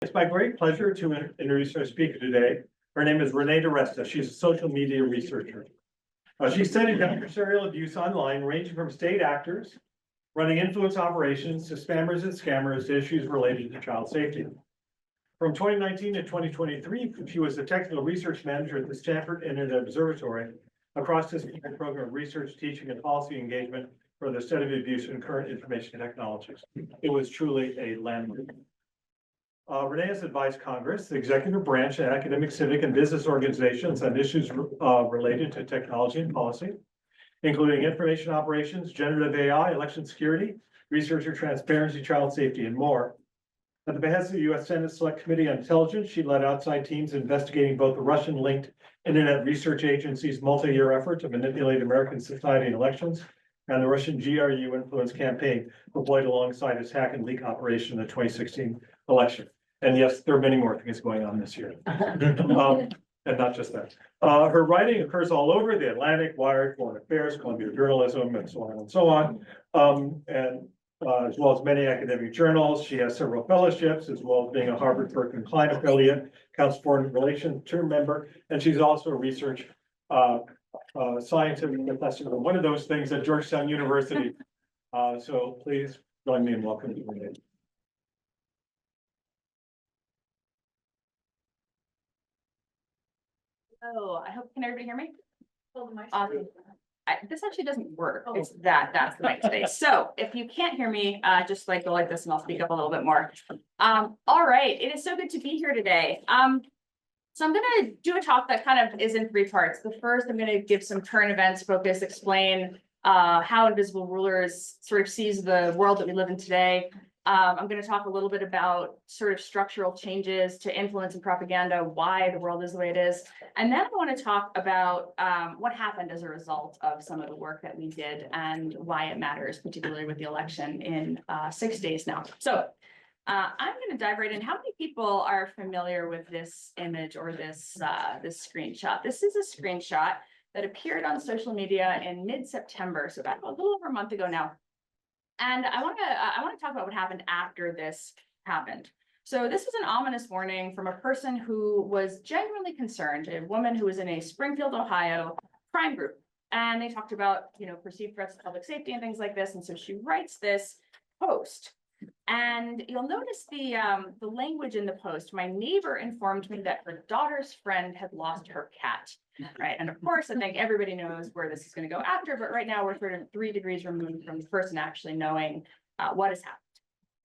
It's my great pleasure to introduce our speaker today. Her name is Renée DiResta. She's a social media researcher. She studied adversarial abuse online, ranging from state actors, running influence operations, to spammers and scammers, to issues related to child safety. From 2019 to 2023, she was the technical research manager at the Stanford Internet Observatory, a cross-disciplinary program of research, teaching, and policy engagement for the study of abuse in current information technologies. It was truly a landmark. Renée has advised Congress, the executive branch, and academic, civic, and business organizations on issues related to technology and policy, including information operations, generative AI, election security, researcher transparency, child safety, and more. At the behest of the U.S. Senate Select Committee on Intelligence, she led outside teams investigating both the Russian-linked Internet Research Agency's multi-year effort to manipulate American society and elections, and the Russian GRU influence campaign deployed alongside its hack and leak operation in the 2016 election. And yes, there are many more things going on this year. And not just that. Her writing occurs all over the Atlantic, Wired, Foreign Affairs, Columbia Journalism, and so on and so on. As well as many academic journals. She has several fellowships, as well as being a Harvard Berkeley Klein affiliate, Council Foreign Relations term member, and she's also a research scientific professor of one of those things at Georgetown University. So please join me in welcoming Renée. Oh, can everybody hear me? This actually doesn't work. It's that's the mic space. So if you can't hear me, just like go like this and I'll speak up a little bit more. All right, it is so good to be here today. So I'm gonna do a talk that kind of is in three parts. The first, I'm gonna give some current events focus, explain how Invisible Rulers sort of sees the world that we live in today. I'm going to talk a little bit about sort of structural changes to influence and propaganda, why the world is the way it is. And then I want to talk about what happened as a result of some of the work that we did and why it matters, particularly with the election in 6 days now. So I'm going to dive right in. How many people are familiar with this image or this screenshot? This is a screenshot that appeared on social media in mid-September, so about a little over a month ago now. And I want to talk about what happened after this happened. So this was an ominous warning from a person who was genuinely concerned, a woman who was in a Springfield, Ohio crime group. And they talked about, perceived threats to public safety and things like this. And so she writes this post. And you'll notice the language in the post. My neighbor informed me that her daughter's friend had lost her cat. Right. And of course, I think everybody knows where this is going to go after. But right now, we're sort of 3 degrees removed from the person actually knowing what has happened.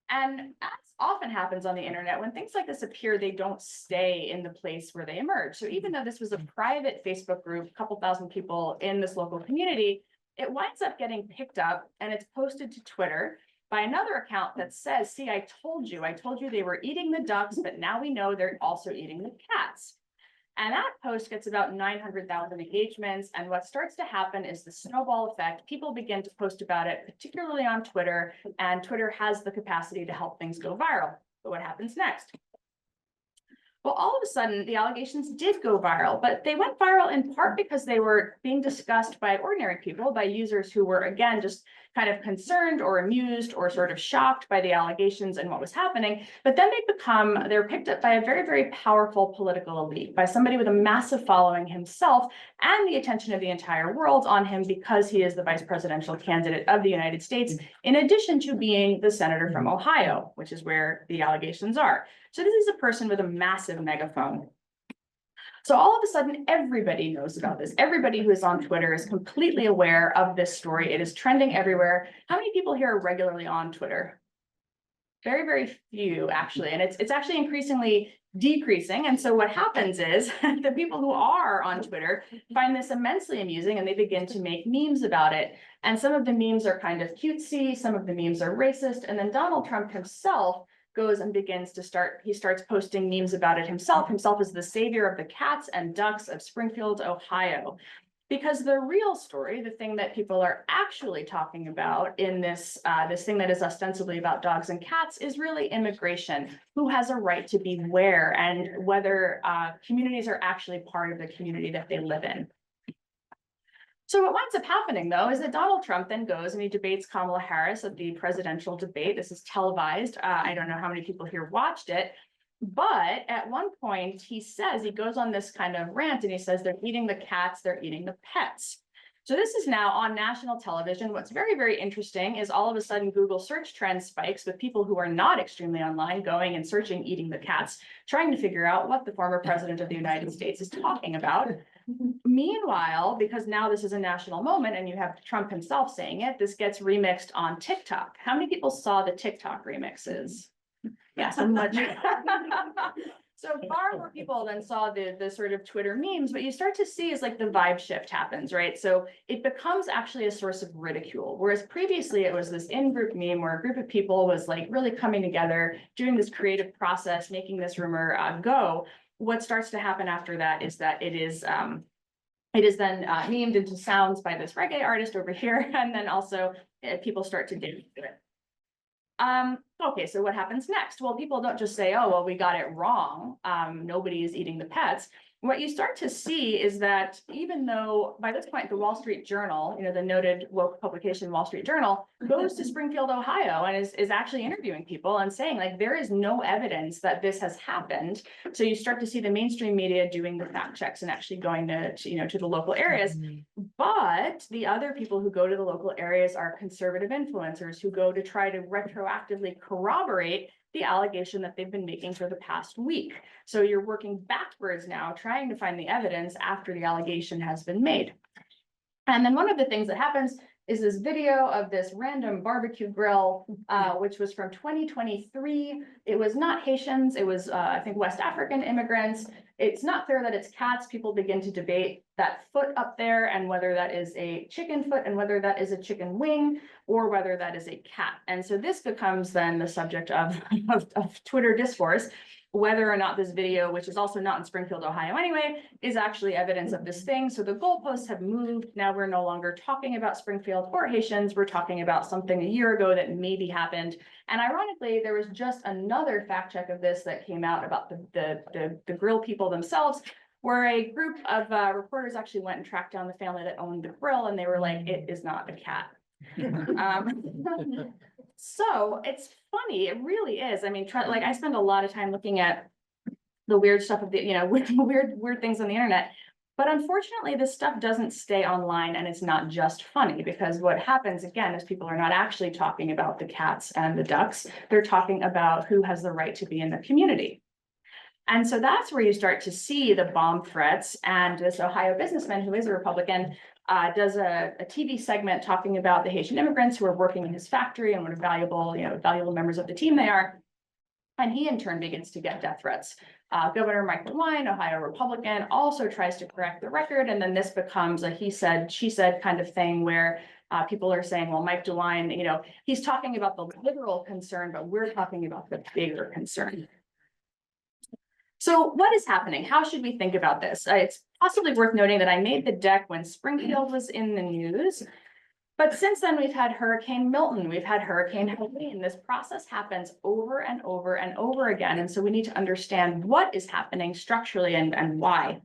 And as often happens on the internet, when things like this appear, they don't stay in the place where they emerge. So even though this was a private Facebook group, a couple thousand people in this local community, it winds up getting picked up and it's posted to Twitter by another account that says, see, I told you they were eating the ducks, but now we know they're also eating the cats. And that post gets about 900,000 engagements. And what starts to happen is the snowball effect. People begin to post about it, particularly on Twitter, and Twitter has the capacity to help things go viral. But what happens next? Well, all of a sudden, the allegations did go viral, but they went viral in part because they were being discussed by ordinary people, by users who were, again, just kind of concerned or amused or sort of shocked by the allegations and what was happening. But then they're picked up by a very, very powerful political elite, by somebody with a massive following himself and the attention of the entire world on him because he is the vice presidential candidate of the United States, in addition to being the senator from Ohio, which is where the allegations are. So this is a person with a massive megaphone. So all of a sudden, everybody knows about this. Everybody who is on Twitter is completely aware of this story. It is trending everywhere. How many people here are regularly on Twitter? Very, very few, actually. And it's actually increasingly decreasing. And so what happens is the people who are on Twitter find this immensely amusing and they begin to make memes about it. And some of the memes are kind of cutesy. Some of the memes are racist. And then Donald Trump himself goes and starts posting memes about it himself as the savior of the cats and ducks of Springfield, Ohio. Because the real story, the thing that people are actually talking about in this thing that is ostensibly about dogs and cats, is really immigration. Who has a right to be where, and whether communities are actually part of the community that they live in. So what winds up happening, though, is that Donald Trump then goes and he debates Kamala Harris at the presidential debate. This is televised. I don't know how many people here watched it, But at one point, he goes on this kind of rant and he says, they're eating the cats, they're eating the pets. So this is now on national television. What's very, very interesting is all of a sudden Google search trend spikes with people who are not extremely online going and searching eating the cats, trying to figure out what the former president of the United States is talking about. Meanwhile, because now this is a national moment and you have Trump himself saying it, this gets remixed on TikTok. How many people saw the TikTok remixes? Yeah, so much. So far more people than saw the sort of Twitter memes, but you start to see is like the vibe shift happens, right? So it becomes actually a source of ridicule. Whereas previously it was this in-group meme where a group of people was like really coming together, doing this creative process, making this rumor go. What starts to happen after that is that it is then memed into sounds by this reggae artist over here, and then also people start to dig into it. Okay, so what happens next? Well, people don't just say, oh, well, we got it wrong. Nobody is eating the pets. What you start to see is that even though by this point, the Wall Street Journal, the noted woke publication Wall Street Journal, goes to Springfield, Ohio, and is actually interviewing people and saying like, there is no evidence that this has happened. So you start to see the mainstream media doing the fact checks and actually going to the local areas. But the other people who go to the local areas are conservative influencers who go to try to retroactively corroborate the allegation that they've been making for the past week. So you're working backwards now, trying to find the evidence after the allegation has been made. And then one of the things that happens is this video of this random barbecue grill, which was from 2023. It was not Haitians, it was, I think, West African immigrants. It's not clear that it's cats. People begin to debate that foot up there and whether that is a chicken foot and whether that is a chicken wing or whether that is a cat. And so this becomes then the subject of Twitter discourse, whether or not this video, which is also not in Springfield, Ohio anyway, is actually evidence of this thing. So the goalposts have moved. Now we're no longer talking about Springfield or Haitians. We're talking about something a year ago that maybe happened. And ironically, there was just another fact check of this that came out about the grill people themselves, where a group of reporters actually went and tracked down the family that owned the grill, and they were like, it is not a cat. So it's funny, it really is. I mean, like I spend a lot of time looking at the weird stuff of the, weird things on the internet. But unfortunately, this stuff doesn't stay online, and it's not just funny, because what happens again is people are not actually talking about the cats and the ducks. They're talking about who has the right to be in the community. And so that's where you start to see the bomb threats. And this Ohio businessman, who is a Republican, does a TV segment talking about the Haitian immigrants who are working in his factory and what a valuable members of the team they are. And he in turn begins to get death threats. Governor Mike DeWine, Ohio Republican, also tries to correct the record. And then this becomes a he said, she said kind of thing where people are saying, well, Mike DeWine, he's talking about the literal concern, but we're talking about the bigger concern. So what is happening? How should we think about this? It's possibly worth noting that I made the deck when Springfield was in the news. But since then, we've had Hurricane Milton, we've had Hurricane Helene. This process happens over and over and over again. And so we need to understand what is happening structurally and why.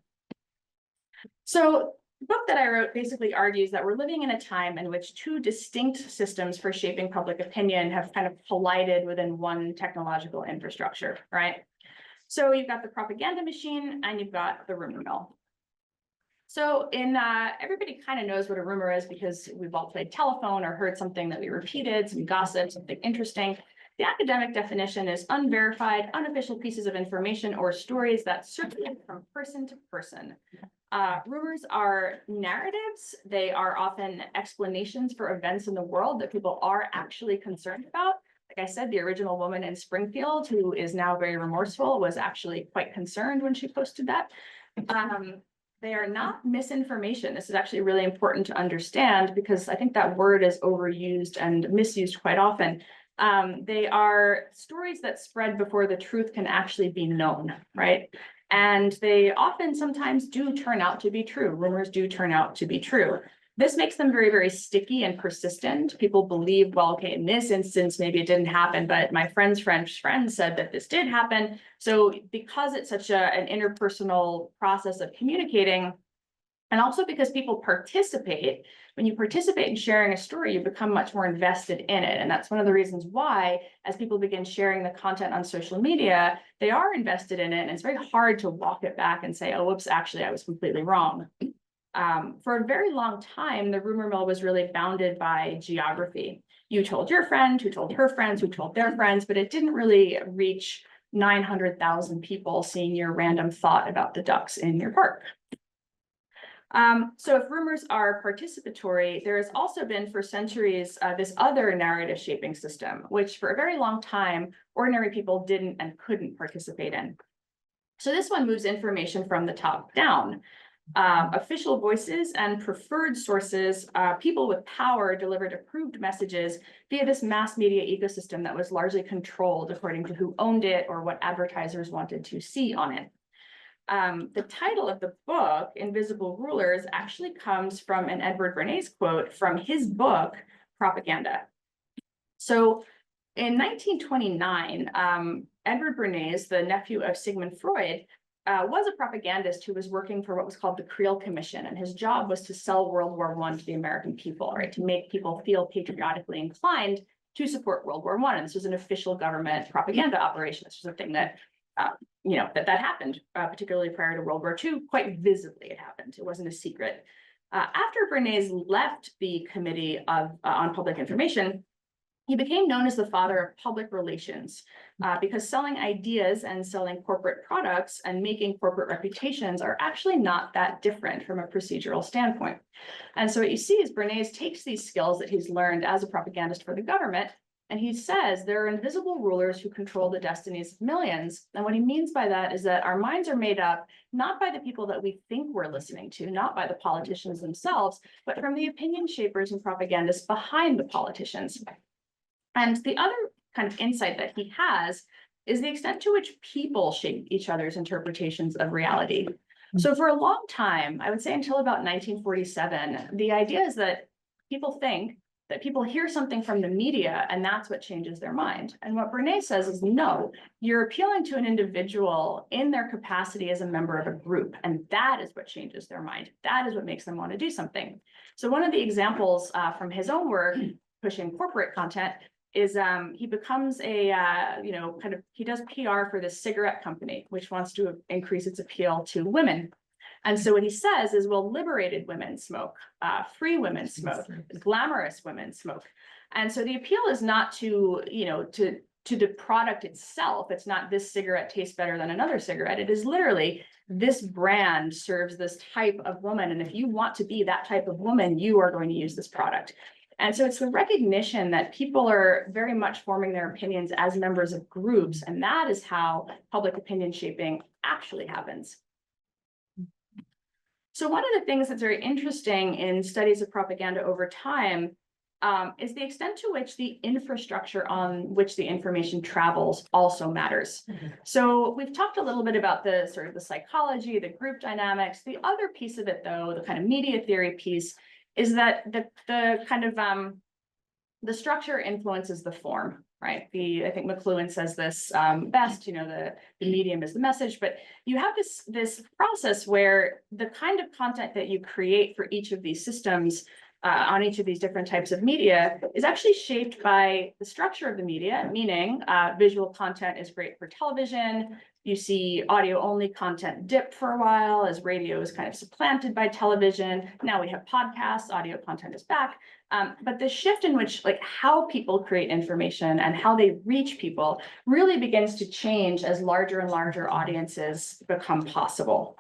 So the book that I wrote basically argues that we're living in a time in which two distinct systems for shaping public opinion have kind of collided within one technological infrastructure, right? So you've got the propaganda machine and you've got the rumor mill. So everybody kind of knows what a rumor is because we've all played telephone or heard something that we repeated, some gossip, something interesting. The academic definition is unverified, unofficial pieces of information or stories that circulate from person to person. Rumors are narratives. They are often explanations for events in the world that people are actually concerned about. Like I said, the original woman in Springfield, who is now very remorseful, was actually quite concerned when she posted that. They are not misinformation. This is actually really important to understand because I think that word is overused and misused quite often. They are stories that spread before the truth can actually be known, right? And they often sometimes do turn out to be true. Rumors do turn out to be true. This makes them very, very sticky and persistent. People believe, well, okay, in this instance, maybe it didn't happen, but my friend's friend said that this did happen. So because it's such an interpersonal process of communicating, And also because people participate, when you participate in sharing a story, you become much more invested in it. And that's one of the reasons why, as people begin sharing the content on social media, they are invested in it. And it's very hard to walk it back and say, oh, whoops, actually, I was completely wrong. For a very long time, the rumor mill was really bounded by geography. You told your friend, who told her friends, who told their friends, but it didn't really reach 900,000 people seeing your random thought about the ducks in your park. So if rumors are participatory, there has also been for centuries this other narrative shaping system, which for a very long time, ordinary people didn't and couldn't participate in. So this one moves information from the top down. Official voices and preferred sources, people with power delivered approved messages via this mass media ecosystem that was largely controlled according to who owned it or what advertisers wanted to see on it. The title of the book, Invisible Rulers, actually comes from an Edward Bernays quote from his book, Propaganda. So in 1929, Edward Bernays, the nephew of Sigmund Freud, was a propagandist who was working for what was called the Creel Commission, and his job was to sell World War I to the American people, right, to make people feel patriotically inclined to support World War I. And this was an official government propaganda operation. This was a thing that, that happened, particularly prior to World War II. Quite visibly, it happened. It wasn't a secret. After Bernays left the Committee on Public Information, he became known as the father of public relations because selling ideas and selling corporate products and making corporate reputations are actually not that different from a procedural standpoint. And so what you see is Bernays takes these skills that he's learned as a propagandist for the government, and he says there are invisible rulers who control the destinies of millions. And what he means by that is that our minds are made up not by the people that we think we're listening to, not by the politicians themselves, but from the opinion shapers and propagandists behind the politicians. And the other kind of insight that he has is the extent to which people shape each other's interpretations of reality. So for a long time, I would say until about 1947, the idea is that people think that people hear something from the media and that's what changes their mind. And what Bernays says is no, you're appealing to an individual in their capacity as a member of a group, and that is what changes their mind. That is what makes them want to do something. So one of the examples from his own work, pushing corporate content, is he becomes a, he does PR for this cigarette company, which wants to increase its appeal to women. And so what he says is, well, liberated women smoke, free women smoke, glamorous women smoke. And so the appeal is not to, to the product itself. It's not this cigarette tastes better than another cigarette. It is literally this brand serves this type of woman. And if you want to be that type of woman, you are going to use this product. And so it's the recognition that people are very much forming their opinions as members of groups. And that is how public opinion shaping actually happens. So one of the things that's very interesting in studies of propaganda over time is the extent to which the infrastructure on which the information travels also matters. So we've talked a little bit about the sort of the psychology, the group dynamics. The other piece of it, though, the kind of media theory piece, is that the kind of the structure influences the form, right? I think McLuhan says this best, the medium is the message, but you have this process where the kind of content that you create for each of these systems on each of these different types of media is actually shaped by the structure of the media, meaning visual content is great for television. You see audio only content dip for a while as radio is kind of supplanted by television. Now we have podcasts, audio content is back. But the shift in which how people create information and how they reach people really begins to change as larger and larger audiences become possible.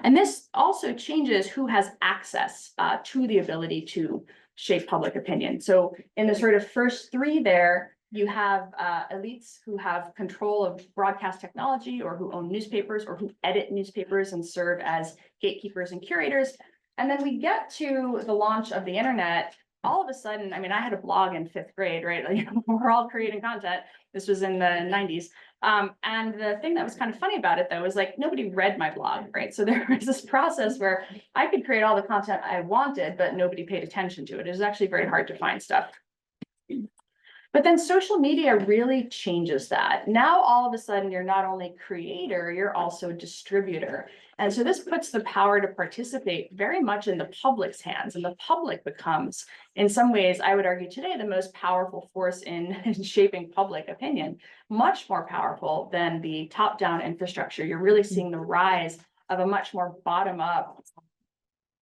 And this also changes who has access to the ability to shape public opinion. So in the sort of first three there, you have elites who have control of broadcast technology or who own newspapers or who edit newspapers and serve as gatekeepers and curators. And then we get to the launch of the internet. All of a sudden, I mean, I had a blog in 5th grade, right? We're all creating content. This was in the 90s. And the thing that was kind of funny about it, though, is nobody read my blog, right? So there was this process where I could create all the content I wanted, but nobody paid attention to it. It was actually very hard to find stuff. But then social media really changes that. Now, all of a sudden, you're not only creator, you're also distributor. And so this puts the power to participate very much in the public's hands, and the public becomes, in some ways, I would argue today, the most powerful force in shaping public opinion, much more powerful than the top-down infrastructure. You're really seeing the rise of a much more bottom-up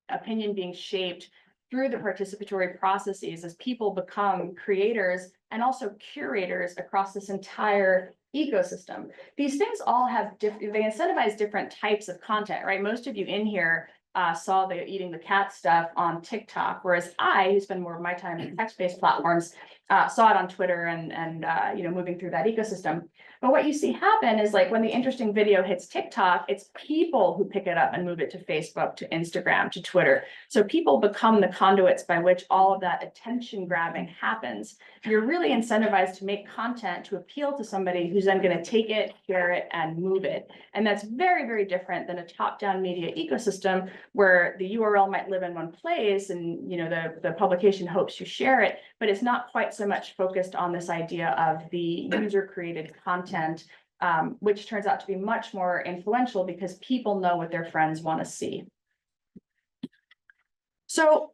opinion being shaped through the participatory processes as people become creators and also curators across this entire ecosystem. These things all have they incentivize different types of content, right? Most of you in here saw the eating the cat stuff on TikTok, whereas I, who spend more of my time in text-based platforms, saw it on Twitter and moving through that ecosystem. But what you see happen is, like, when the interesting video hits TikTok, it's people who pick it up and move it to Facebook, to Instagram, to Twitter. So people become the conduits by which all of that attention grabbing happens. You're really incentivized to make content to appeal to somebody who's then going to take it, share it, and move it. And that's very, very different than a top-down media ecosystem where the URL might live in one place and the publication hopes you share it, but it's not quite so much focused on this idea of the user-created content, which turns out to be much more influential because people know what their friends want to see. So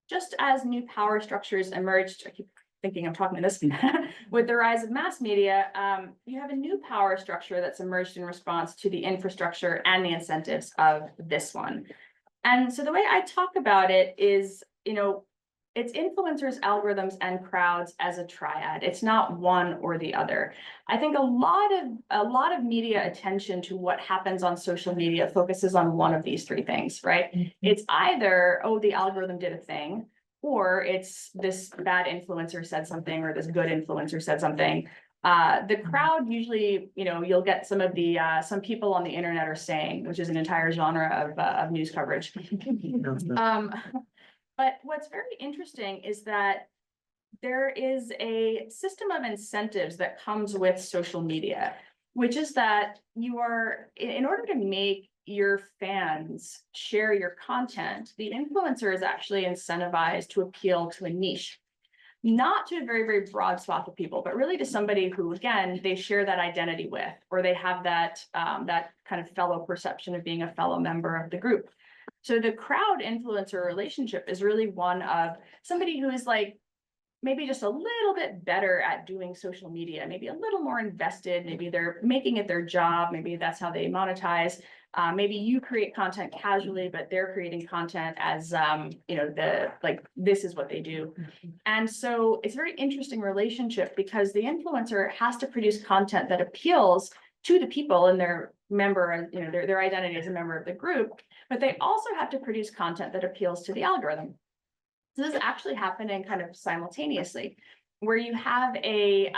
just as new power structures emerged, I keep thinking I'm talking to this, with the rise of mass media, you have a new power structure that's emerged in response to the infrastructure and the incentives of this one. And so the way I talk about it is, it's influencers, algorithms, and crowds as a triad. It's not one or the other. I think a lot of media attention to what happens on social media focuses on one of these three things, right? Mm-hmm. It's either, oh, the algorithm did a thing, or it's this bad influencer said something, or this good influencer said something. The crowd usually, you'll get some of the some people on the internet are saying, which is an entire genre of news coverage. But what's very interesting is that there is a system of incentives that comes with social media, which is that you are, in order to make your fans share your content, the influencer is actually incentivized to appeal to a niche, not to a very, very broad swath of people, but really to somebody who, again, they share that identity with, or they have that that kind of fellow perception of being a fellow member of the group. So the crowd influencer relationship is really one of somebody who is like maybe just a little bit better at doing social media, maybe a little more invested, maybe they're making it their job, maybe that's how they monetize. Maybe you create content casually, but they're creating content as this is what they do. And so it's a very interesting relationship because the influencer has to produce content that appeals to the people and their member and their identity as a member of the group, but they also have to produce content that appeals to the algorithm. So this is actually happening kind of simultaneously, where you have the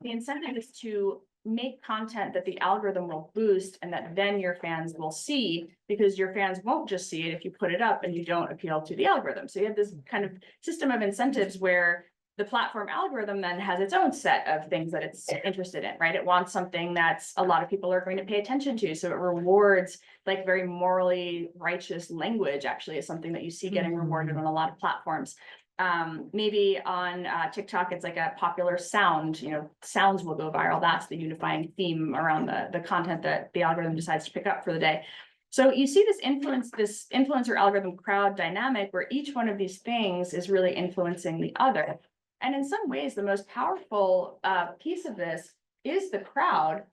incentive is to make content that the algorithm will boost and that then your fans will see, because your fans won't just see it if you put it up and you don't appeal to the algorithm. So you have this kind of system of incentives where the platform algorithm then has its own set of things that it's interested in, right? It wants something that's a lot of people are going to pay attention to. So it rewards like very morally righteous language, actually, is something that you see getting rewarded on a lot of platforms. Maybe on TikTok, it's like a popular sound, sounds will go viral. That's the unifying theme around the content that the algorithm decides to pick up for the day. So you see this influencer algorithm crowd dynamic where each one of these things is really influencing the other. And in some ways, the most powerful piece of this is the crowd,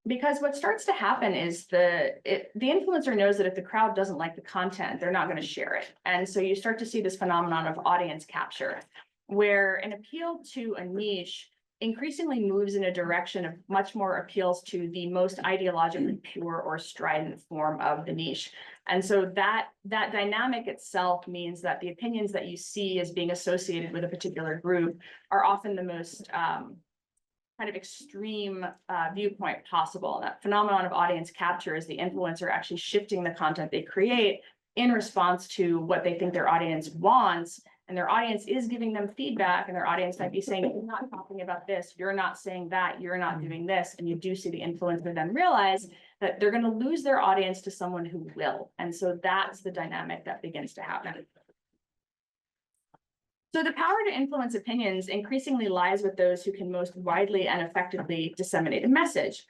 because what starts to happen is the influencer knows that if the crowd doesn't like the content, they're not going to share it. And so you start to see this phenomenon of audience capture, where an appeal to a niche increasingly moves in a direction of much more appeals to the most ideologically pure or strident form of the niche. And so that dynamic itself means that the opinions that you see as being associated with a particular group are often the most kind of extreme viewpoint possible. And that phenomenon of audience capture is the influencer actually shifting the content they create in response to what they think their audience wants. And their audience is giving them feedback, and their audience might be saying, you're not talking about this, you're not saying that, you're not doing this. And you do see the influencer then realize that they're going to lose their audience to someone who will. And so that's the dynamic that begins to happen. So the power to influence opinions increasingly lies with those who can most widely and effectively disseminate a message.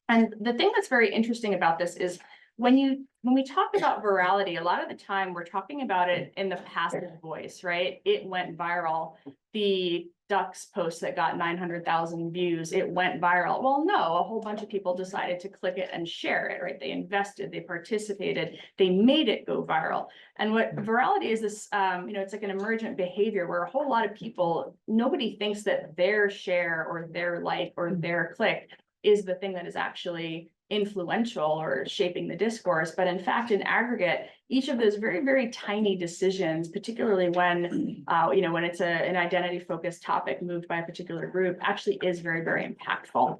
And the thing that's very interesting about this is when we talk about virality, a lot of the time we're talking about it in the passive voice, right? It went viral. The Ducks post that got 900,000 views, it went viral. Well, no, a whole bunch of people decided to click it and share it, right? They invested, they participated, they made it go viral. And what virality is this, it's like an emergent behavior where a whole lot of people, nobody thinks that their share or their like or their click is the thing that is actually influential or shaping the discourse. But in fact, in aggregate, each of those very, very tiny decisions, particularly when, when it's an identity focused topic moved by a particular group, actually is very, very impactful.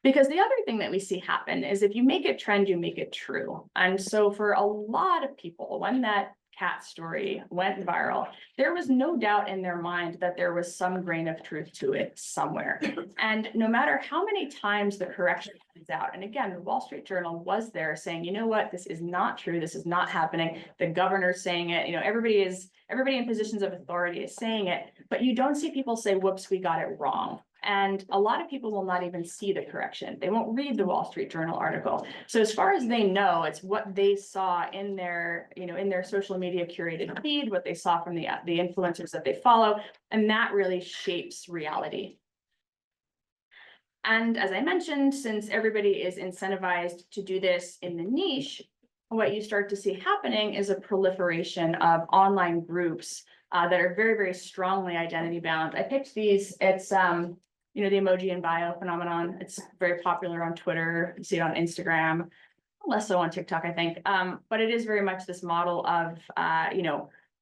Because the other thing that we see happen is if you make it trend, you make it true. And so for a lot of people, when that cat story went viral, there was no doubt in their mind that there was some grain of truth to it somewhere. And no matter how many times the correction comes out, and again, the Wall Street Journal was there saying, you know what, this is not true, this is not happening. The governor's saying it, everybody in positions of authority is saying it, but you don't see people say, whoops, we got it wrong. And a lot of people will not even see the correction. They won't read the Wall Street Journal article. So as far as they know, it's what they saw in their, in their social media curated feed, what they saw from the influencers that they follow, and that really shapes reality. And as I mentioned, since everybody is incentivized to do this in the niche, what you start to see happening is a proliferation of online groups that are very, very strongly identity bound. I picked these, it's the emoji and bio phenomenon. It's very popular on Twitter. You see it on Instagram, less so on TikTok, I think. But it is very much this model of, I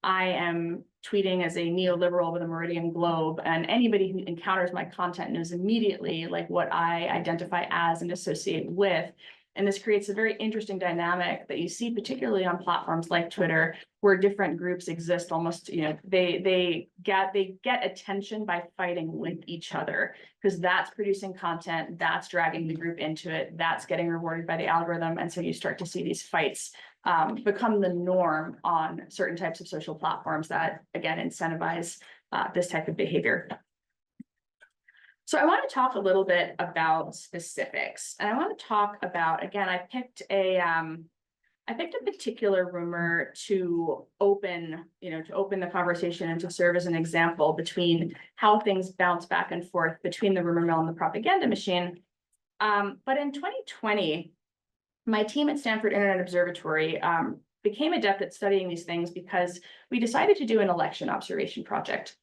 am tweeting as a neoliberal with a meridian globe, and anybody who encounters my content knows immediately like what I identify as and associate with. And this creates a very interesting dynamic that you see particularly on platforms like Twitter, where different groups exist almost, they get attention by fighting with each other, because that's producing content, that's dragging the group into it, that's getting rewarded by the algorithm. And so you start to see these fights become the norm on certain types of social platforms that, again, incentivize this type of behavior. So I want to talk a little bit about specifics, and I want to talk about, again, I picked a particular rumor to open the conversation and to serve as an example between how things bounce back and forth between the rumor mill and the propaganda machine. But in 2020, my team at Stanford Internet Observatory became adept at studying these things because we decided to do an election observation project.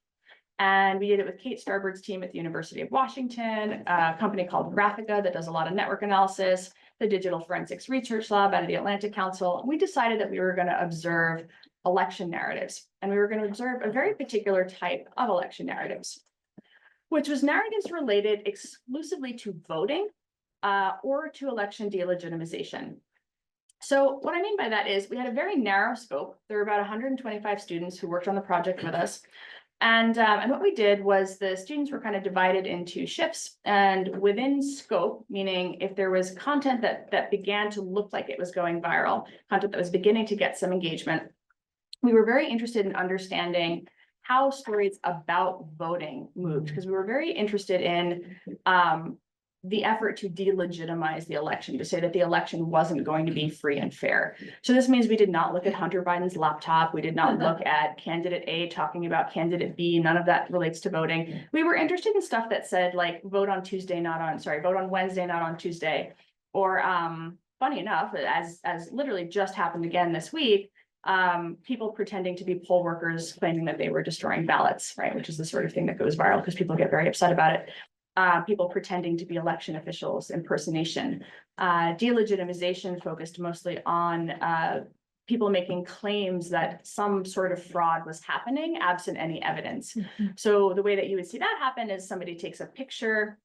And we did it with Kate Starbird's team at the University of Washington, a company called Graphica that does a lot of network analysis, the Digital Forensics Research Lab out of the Atlantic Council. We decided that we were going to observe election narratives, and we were going to observe a very particular type of election narratives, which was narratives related exclusively to voting or to election delegitimization. So what I mean by that is we had a very narrow scope. There were about 125 students who worked on the project with us. And what we did was the students were kind of divided into shifts, and within scope, meaning if there was content that began to look like it was going viral, content that was beginning to get some engagement, we were very interested in understanding how stories about voting moved, because we were very interested in the effort to delegitimize the election, to say that the election wasn't going to be free and fair. So this means we did not look at Hunter Biden's laptop. We did not look at candidate A talking about candidate B. None of that relates to voting. We were interested in stuff that said like vote on Wednesday, not on Tuesday. Or funny enough, as literally just happened again this week, people pretending to be poll workers claiming that they were destroying ballots, right? Which is the sort of thing that goes viral because people get very upset about it. People pretending to be election officials, impersonation, delegitimization focused mostly on people making claims that some sort of fraud was happening absent any evidence. So the way that you would see that happen is somebody takes a picture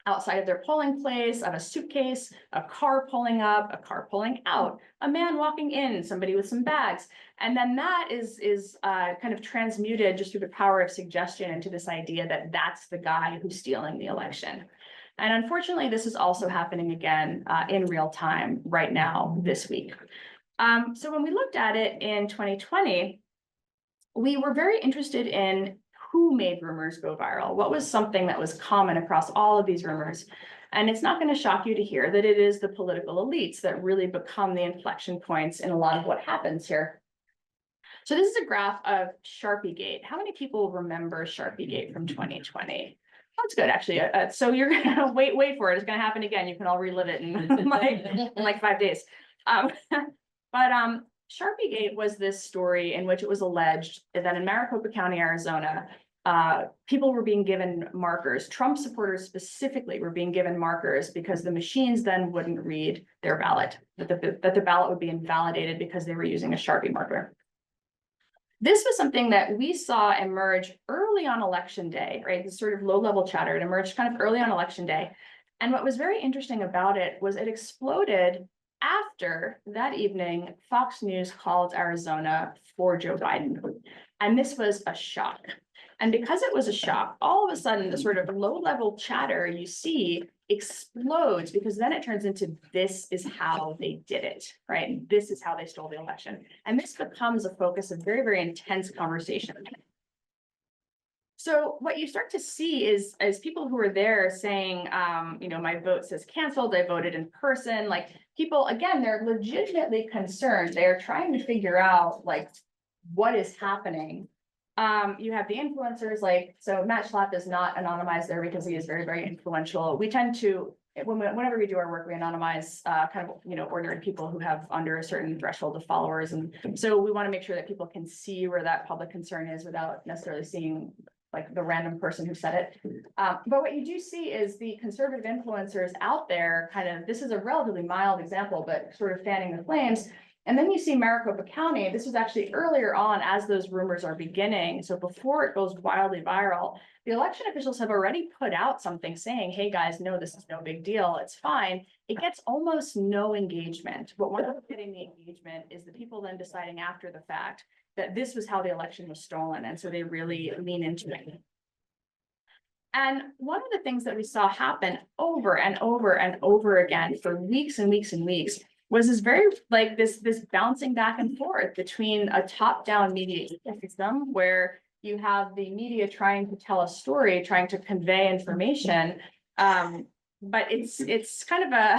outside of their polling place of a suitcase, a car pulling up, a car pulling out, a man walking in, somebody with some bags. And then that is kind of transmuted just through the power of suggestion into this idea that that's the guy who's stealing the election. And unfortunately, this is also happening again in real time right now this week. So when we looked at it in 2020, we were very interested in who made rumors go viral. What was something that was common across all of these rumors? And it's not going to shock you to hear that it is the political elites that really become the inflection points in a lot of what happens here. So this is a graph of Sharpiegate. How many people remember Sharpiegate from 2020? That's good, actually. So you're gonna wait for it. It's gonna happen again. You can all relive it in like 5 days. But Sharpiegate was this story in which it was alleged that in Maricopa County, Arizona, people were being given markers. Trump supporters specifically were being given markers because the machines then wouldn't read their ballot, that the ballot would be invalidated because they were using a Sharpie marker. This was something that we saw emerge early on election day, right? This sort of low-level chatter. It emerged kind of early on election day. And what was very interesting about it was it exploded after that evening, Fox News called Arizona for Joe Biden. And this was a shock. And because it was a shock, all of a sudden, the sort of low-level chatter you see explodes, because then it turns into this is how they did it, right? This is how they stole the election. And this becomes a focus of very, very intense conversation. So what you start to see is people who are there saying, my vote says canceled, I voted in person, like people, again, they're legitimately concerned. They're trying to figure out like what is happening. You have the influencers, so Matt Schlapp is not anonymized there because he is very, very influential. We tend to, whenever we do our work, we anonymize ordinary people who have under a certain threshold of followers. And so we want to make sure that people can see where that public concern is without necessarily seeing like the random person who said it. But what you do see is the conservative influencers out there this is a relatively mild example, but sort of fanning the flames. And then you see Maricopa County. This was actually earlier on as those rumors are beginning. So before it goes wildly viral, the election officials have already put out something saying, hey guys, no, this is no big deal. It's fine. It gets almost no engagement. But what is getting the engagement is the people then deciding after the fact that this was how the election was stolen. And so they really lean into it. And one of the things that we saw happen over and over and over again for weeks and weeks and weeks was this very this bouncing back and forth between a top-down media ecosystem where you have the media trying to tell a story, trying to convey information, but it's kind of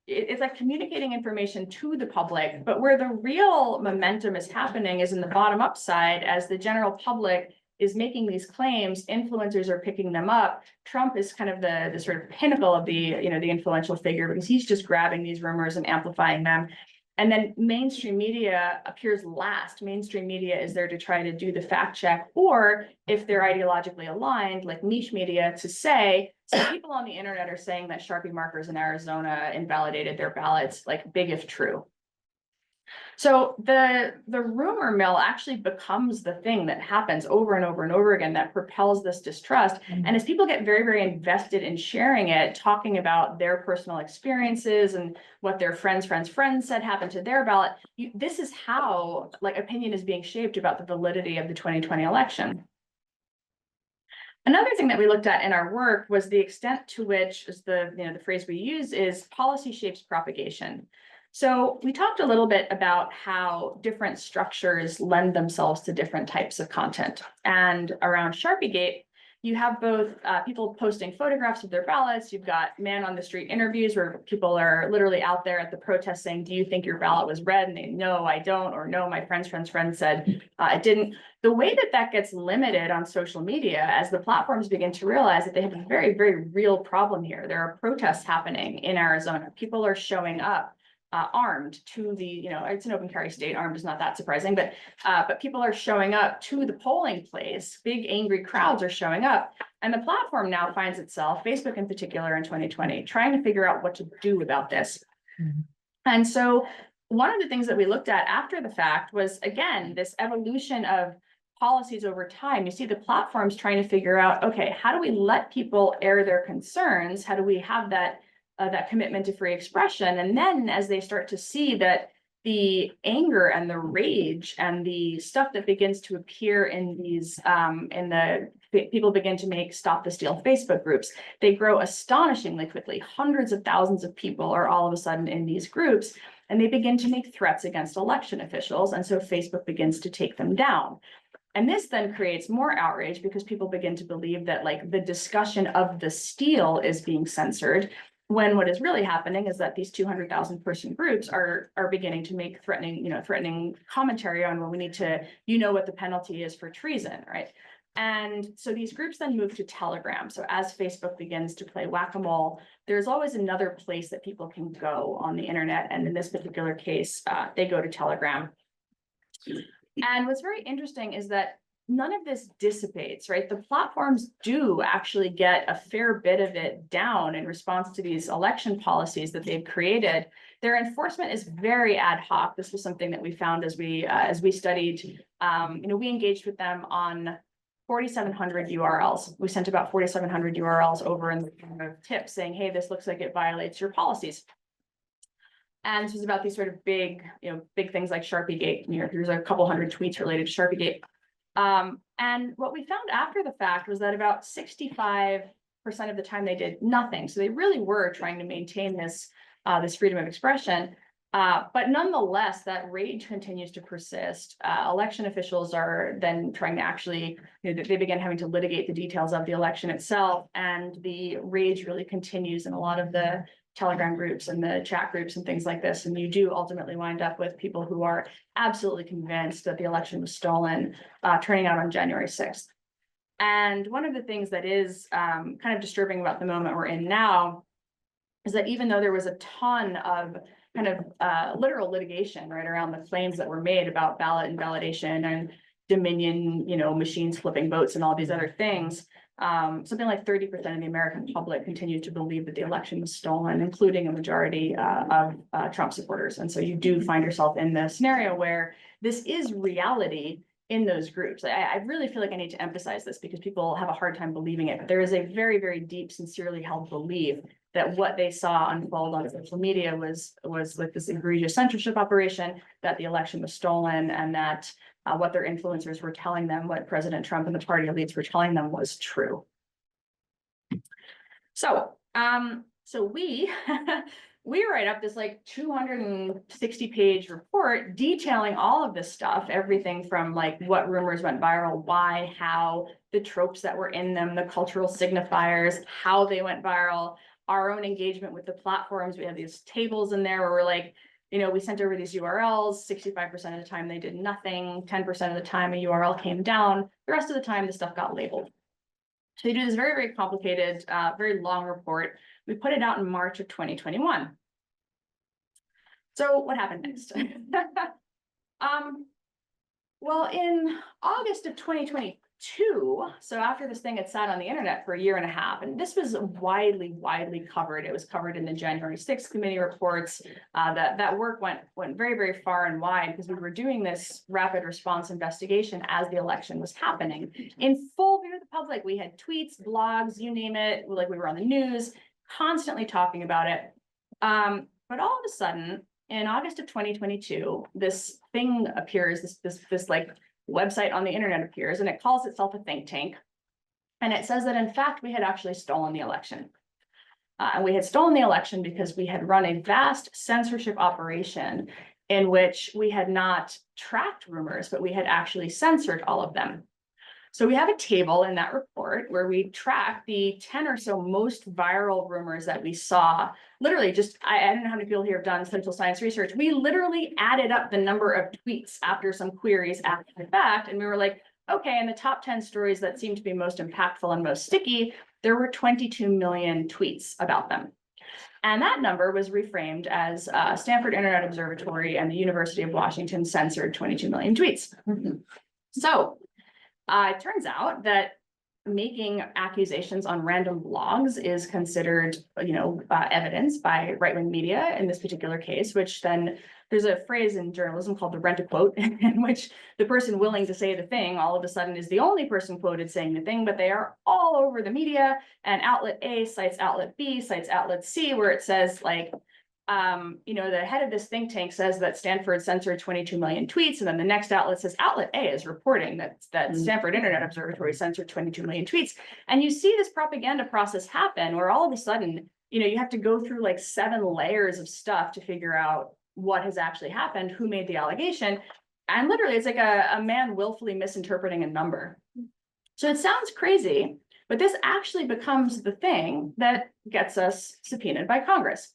it's like communicating information to the public, but where the real momentum is happening is in the bottom-up side as the general public is making these claims, influencers are picking them up. Trump is kind of the sort of pinnacle of the influential figure because he's just grabbing these rumors and amplifying them. And then mainstream media appears last. Mainstream media is there to try to do the fact check, or if they're ideologically aligned, like niche media, to say, so people on the internet are saying that Sharpie markers in Arizona invalidated their ballots, like big if true. So the rumor mill actually becomes the thing that happens over and over and over again that propels this distrust. And as people get very, very invested in sharing it, talking about their personal experiences and what their friends said happened to their ballot, this is how opinion is being shaped about the validity of the 2020 election. Another thing that we looked at in our work was the extent to which, is the phrase we use is policy shapes propagation. So we talked a little bit about how different structures lend themselves to different types of content. And around Sharpiegate, you have both people posting photographs of their ballots. You've got man on the street interviews where people are literally out there at the protest saying, do you think your ballot was red? And they, no, I don't, or no, my friend's said it didn't. The way that gets limited on social media as the platforms begin to realize that they have a very, very real problem here. There are protests happening in Arizona. People are showing up armed to the, it's an open carry state, armed is not that surprising, but people are showing up to the polling place, big angry crowds are showing up. And the platform now finds itself, Facebook in particular in 2020, trying to figure out what to do about this. Mm-hmm. And so one of the things that we looked at after the fact was, again, this evolution of policies over time. You see the platforms trying to figure out, okay, how do we let people air their concerns? How do we have that commitment to free expression? And then as they start to see that the anger and the rage and the stuff that begins to appear in these, people begin to make Stop the Steal Facebook groups, they grow astonishingly quickly. Hundreds of thousands of people are all of a sudden in these groups, and they begin to make threats against election officials. And so Facebook begins to take them down. And this then creates more outrage because people begin to believe that like the discussion of the steal is being censored, when what is really happening is that these 200,000 person groups are beginning to make threatening commentary on, well, we need to, what the penalty is for treason, right? And so these groups then move to Telegram. So as Facebook begins to play whack-a-mole, there's always another place that people can go on the internet. And in this particular case, they go to Telegram. And what's very interesting is that none of this dissipates, right? The platforms do actually get a fair bit of it down in response to these election policies that they've created. Their enforcement is very ad hoc. This was something that we found as we studied. We engaged with them on 4,700 URLs. We sent about 4,700 URLs over in the kind of tip saying, hey, this looks like it violates your policies. And this was about these sort of big things like Sharpiegate. There's a couple hundred tweets related to Sharpiegate. And what we found after the fact was that about 65% of the time they did nothing. So they really were trying to maintain this freedom of expression. But nonetheless, that rage continues to persist. Election officials are then trying to actually, they begin having to litigate the details of the election itself. And the rage really continues in a lot of the Telegram groups and the chat groups and things like this. And you do ultimately wind up with people who are absolutely convinced that the election was stolen, turning out on January 6th. And one of the things that is kind of disturbing about the moment we're in now is that even though there was a ton of kind of literal litigation right around the claims that were made about ballot invalidation and Dominion, machines flipping votes and all these other things, something like 30% of the American public continued to believe that the election was stolen, including a majority of Trump supporters. And so you do find yourself in the scenario where this is reality in those groups. I really feel like I need to emphasize this because people have a hard time believing it. But there is a very, very deep, sincerely held belief that what they saw unfold on social media was like this egregious censorship operation, that the election was stolen, and that what their influencers were telling them, what President Trump and the party elites were telling them was true. So, we we write up this like 260-page report detailing all of this stuff, everything from like what rumors went viral, why, how, the tropes that were in them, the cultural signifiers, how they went viral, our own engagement with the platforms. We have these tables in there where we're like, we sent over these URLs, 65% of the time they did nothing, 10% of the time a URL came down, the rest of the time the stuff got labeled. So you do this very, very complicated, very long report. We put it out in March of 2021. So what happened next? Well, in August of 2022, so after this thing had sat on the internet for a year and a half, and this was widely covered. It was covered in the January 6th committee reports. That work went very, very far and wide because we were doing this rapid response investigation as the election was happening in full view of the public. We had tweets, blogs, you name it, like we were on the news, constantly talking about it. But all of a sudden, in August of 2022, this thing appears, this like website on the internet appears, and it calls itself a think tank. And it says that in fact, we had actually stolen the election. And we had stolen the election because we had run a vast censorship operation in which we had not tracked rumors, but we had actually censored all of them. So we have a table in that report where we track the 10 or so most viral rumors that we saw. Literally just, I don't know how many people here have done social science research. We literally added up the number of tweets after some queries after the fact. And we were like, okay, in the top 10 stories that seemed to be most impactful and most sticky, there were 22 million tweets about them. And that number was reframed as Stanford Internet Observatory and the University of Washington censored 22 million tweets. So it turns out that making accusations on random blogs is considered, evidence by right-wing media in this particular case, which then there's a phrase in journalism called the rent-a-quote, in which the person willing to say the thing all of a sudden is the only person quoted saying the thing, but they are all over the media, and outlet A cites outlet B, cites outlet C, where it says like, the head of this think tank says that Stanford censored 22 million tweets, and then the next outlet says outlet A is reporting that Stanford Internet Observatory censored 22 million tweets. And you see this propaganda process happen where all of a sudden, you have to go through like 7 layers of stuff to figure out what has actually happened, who made the allegation. And literally, it's like a man willfully misinterpreting a number. So it sounds crazy, but this actually becomes the thing that gets us subpoenaed by Congress.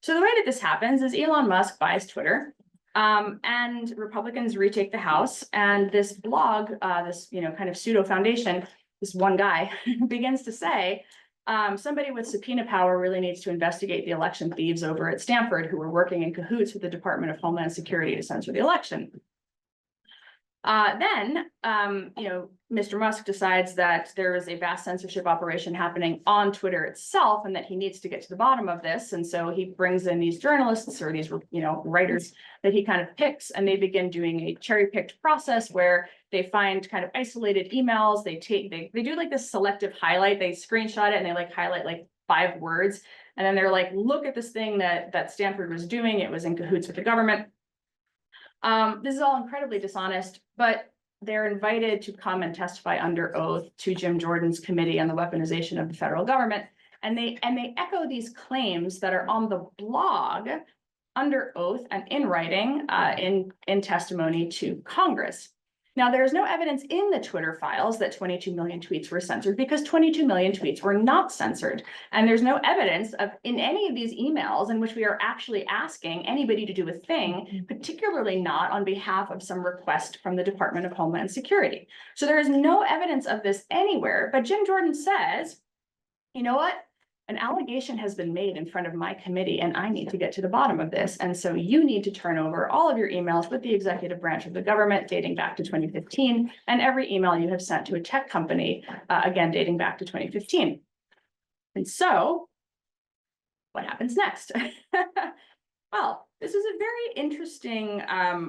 So the way that this happens is Elon Musk buys Twitter, and Republicans retake the House, and this blog, this kind of pseudo foundation, this one guy begins to say, somebody with subpoena power really needs to investigate the election thieves over at Stanford who were working in cahoots with the Department of Homeland Security to censor the election. Then, Mr. Musk decides that there is a vast censorship operation happening on Twitter itself and that he needs to get to the bottom of this. And so he brings in these journalists or these, writers that he kind of picks, and they begin doing a cherry-picked process where they find kind of isolated emails. They do like this selective highlight. They screenshot it and they like highlight like 5 words. And then they're like, look at this thing that Stanford was doing. It was in cahoots with the government. This is all incredibly dishonest, but they're invited to come and testify under oath to Jim Jordan's committee on the weaponization of the federal government. And they echo these claims that are on the blog under oath and in writing, in testimony to Congress. Now, there is no evidence in the Twitter files that 22 million tweets were censored because 22 million tweets were not censored. And there's no evidence in any of these emails in which we are actually asking anybody to do a thing, particularly not on behalf of some request from the Department of Homeland Security. So there is no evidence of this anywhere, but Jim Jordan says, you know what? An allegation has been made in front of my committee and I need to get to the bottom of this. And so you need to turn over all of your emails with the executive branch of the government dating back to 2015 and every email you have sent to a tech company, again, dating back to 2015. And so what happens next? Well, this is a very interesting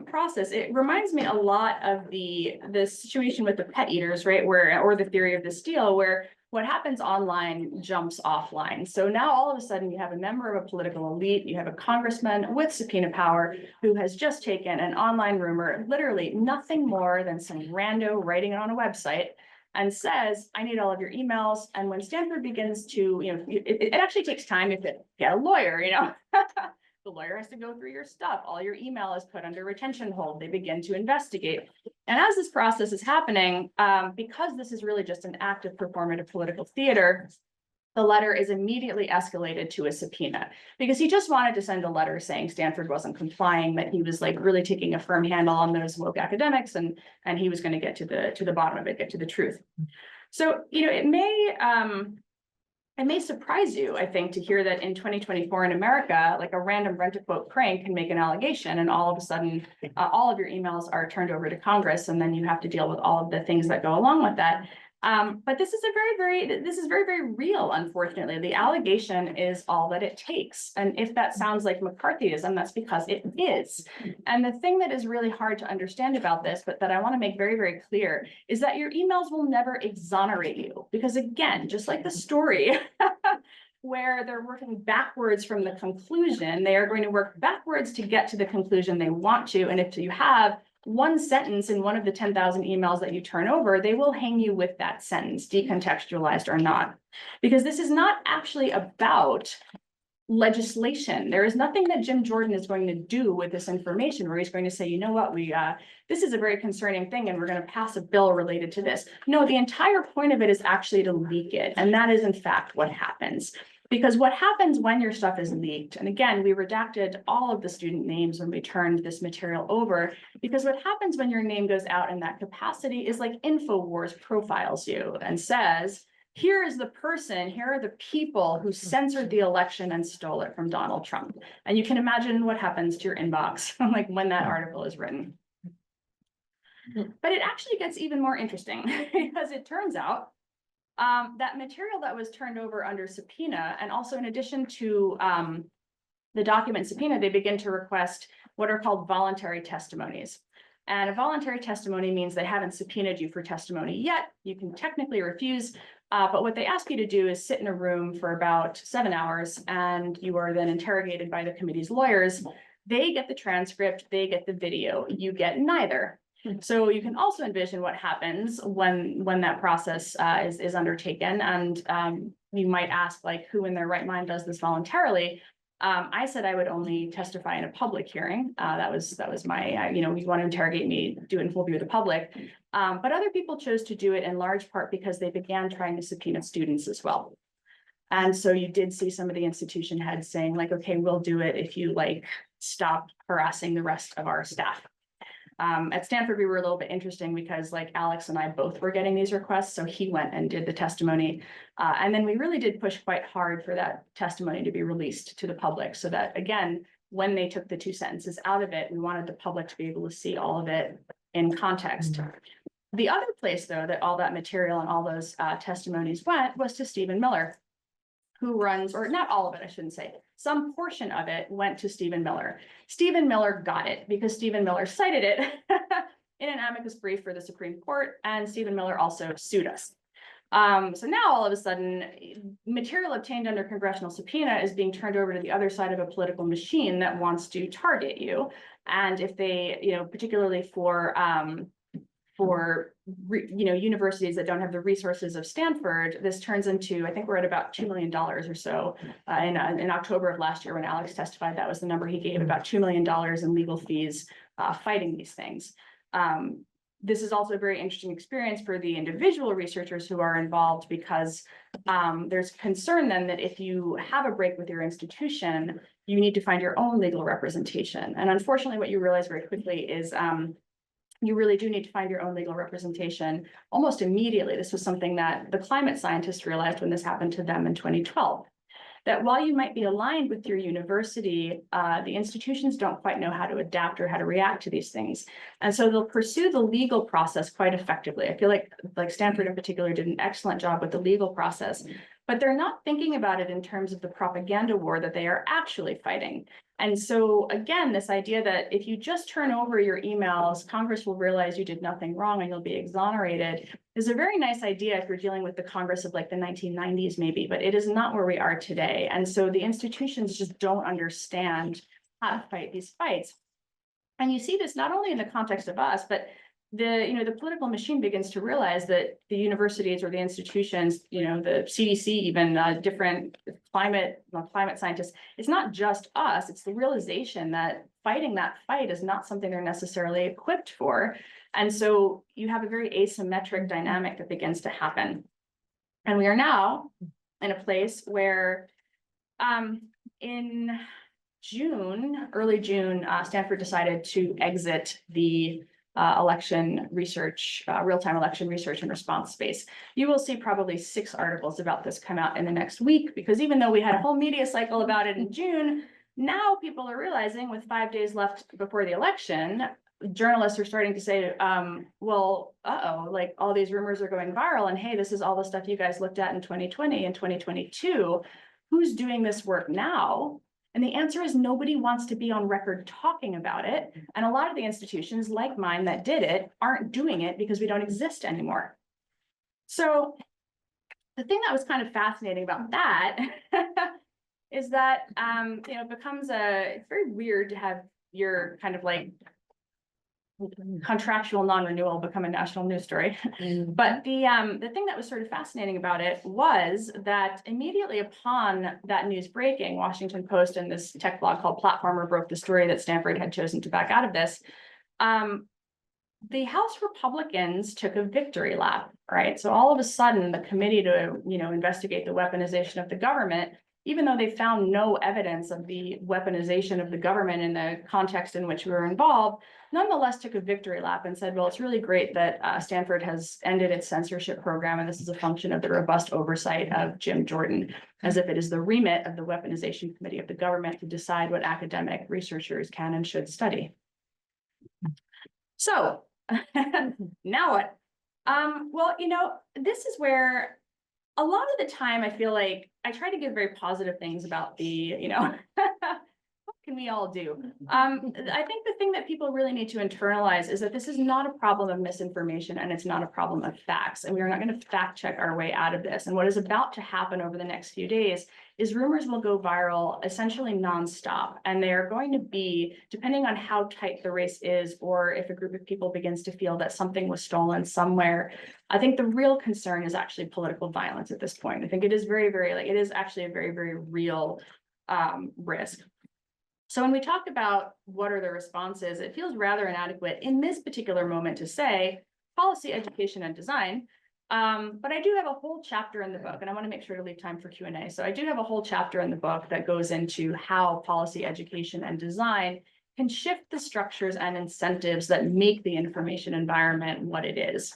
process. It reminds me a lot of the situation with the pet eaters, right? Or the theory of the steal, where what happens online jumps offline. So now all of a sudden you have a member of a political elite, you have a congressman with subpoena power who has just taken an online rumor, literally nothing more than some rando writing it on a website, and says, I need all of your emails. And when Stanford begins to, it actually takes time if it get a lawyer, the lawyer has to go through your stuff. All your email is put under retention hold. They begin to investigate. And as this process is happening, because this is really just an act of performative political theater, the letter is immediately escalated to a subpoena because he just wanted to send a letter saying Stanford wasn't complying, that he was like really taking a firm handle on those woke academics, and he was going to get to the bottom of it, get to the truth. So, it may surprise you, I think, to hear that in 2024 in America, like a random rent-a-quote crank can make an allegation and all of a sudden, all of your emails are turned over to Congress, and then you have to deal with all of the things that go along with that. But this is very, very real, unfortunately. The allegation is all that it takes. And if that sounds like McCarthyism, that's because it is. And the thing that is really hard to understand about this, but that I want to make very, very clear, is that your emails will never exonerate you. Because again, just like the story, where they're working backwards from the conclusion, they are going to work backwards to get to the conclusion they want to. And if you have one sentence in one of the 10,000 emails that you turn over, they will hang you with that sentence, decontextualized or not. Because this is not actually about legislation. There is nothing that Jim Jordan is going to do with this information where he's going to say, you know what, this is a very concerning thing and we're going to pass a bill related to this. No, the entire point of it is actually to leak it. And that is in fact what happens. Because what happens when your stuff is leaked, and again, we redacted all of the student names when we turned this material over, because what happens when your name goes out in that capacity is like InfoWars profiles you and says, here is the person, here are the people who censored the election and stole it from Donald Trump. And you can imagine what happens to your inbox like when that article is written. But it actually gets even more interesting because it turns out that material that was turned over under subpoena, and also in addition to the document subpoena, they begin to request what are called voluntary testimonies. And a voluntary testimony means they haven't subpoenaed you for testimony yet. You can technically refuse, but what they ask you to do is sit in a room for about 7 hours, and you are then interrogated by the committee's lawyers. They get the transcript, they get the video, you get neither. So you can also envision what happens when that process is undertaken. And you might ask, like, who in their right mind does this voluntarily? I said I would only testify in a public hearing. That was my, you want to interrogate me, do it in full view of the public. But other people chose to do it in large part because they began trying to subpoena students as well. And so you did see some of the institution heads saying like, okay, we'll do it if you like stop harassing the rest of our staff. At Stanford, we were a little bit interesting because like Alex and I both were getting these requests. So he went and did the testimony. And then we really did push quite hard for that testimony to be released to the public so that, again, when they took the 2 sentences out of it, we wanted the public to be able to see all of it in context. The other place, though, that all that material and all those testimonies went was to Stephen Miller, who runs, or not all of it, I shouldn't say, some portion of it went to Stephen Miller. Stephen Miller got it because Stephen Miller cited it in an amicus brief for the Supreme Court, and Stephen Miller also sued us. So now all of a sudden, material obtained under congressional subpoena is being turned over to the other side of a political machine that wants to target you. And if they, particularly for universities that don't have the resources of Stanford, this turns into, I think we're at about $2 million or so. In October of last year, when Alex testified, that was the number he gave, about $2 million in legal fees fighting these things. This is also a very interesting experience for the individual researchers who are involved because there's concern then that if you have a break with your institution, you need to find your own legal representation. And unfortunately, what you realize very quickly is you really do need to find your own legal representation almost immediately. This was something that the climate scientists realized when this happened to them in 2012. That while you might be aligned with your university, the institutions don't quite know how to adapt or how to react to these things. And so they'll pursue the legal process quite effectively. I feel like Stanford in particular did an excellent job with the legal process, but they're not thinking about it in terms of the propaganda war that they are actually fighting. And so again, this idea that if you just turn over your emails, Congress will realize you did nothing wrong and you'll be exonerated is a very nice idea if you're dealing with the Congress of like the 1990s maybe, but it is not where we are today. And so the institutions just don't understand how to fight these fights. And you see this not only in the context of us, but the political machine begins to realize that the universities or the institutions, the CDC, even different climate scientists, it's not just us, it's the realization that fighting that fight is not something they're necessarily equipped for. And so you have a very asymmetric dynamic that begins to happen. And we are now in a place where in early June, Stanford decided to exit the election research, real-time election research and response space. You will see probably 6 articles about this come out in the next week, because even though we had a whole media cycle about it in June, now people are realizing with 5 days left before the election, journalists are starting to say, well, like all these rumors are going viral and hey, this is all the stuff you guys looked at in 2020 and 2022. Who's doing this work now? And the answer is nobody wants to be on record talking about it. And a lot of the institutions like mine that did it aren't doing it because we don't exist anymore. So the thing that was kind of fascinating about that is that, it's very weird to have your kind of like contractual non-renewal become a national news story. But the thing that was sort of fascinating about it was that immediately upon that news breaking, Washington Post and this tech blog called Platformer broke the story that Stanford had chosen to back out of this. The House Republicans took a victory lap, right? So all of a sudden, the committee to investigate the weaponization of the government, even though they found no evidence of the weaponization of the government in the context in which we were involved, nonetheless took a victory lap and said, well, it's really great that Stanford has ended its censorship program, and this is a function of the robust oversight of Jim Jordan, as if it is the remit of the Weaponization Committee of the government to decide what academic researchers can and should study. So now what? Well, this is where a lot of the time I feel like I try to give very positive things about the, what can we all do? I think the thing that people really need to internalize is that this is not a problem of misinformation and it's not a problem of facts. And we are not going to fact check our way out of this. And what is about to happen over the next few days is rumors will go viral essentially nonstop. And they are going to be, depending on how tight the race is, or if a group of people begins to feel that something was stolen somewhere, I think the real concern is actually political violence at this point. I think it is very, very, it is actually a very, very real risk. So when we talk about what are the responses, it feels rather inadequate in this particular moment to say policy, education, and design. But I do have a whole chapter in the book, and I want to make sure to leave time for Q&A. So I do have a whole chapter in the book that goes into how policy, education, and design can shift the structures and incentives that make the information environment what it is.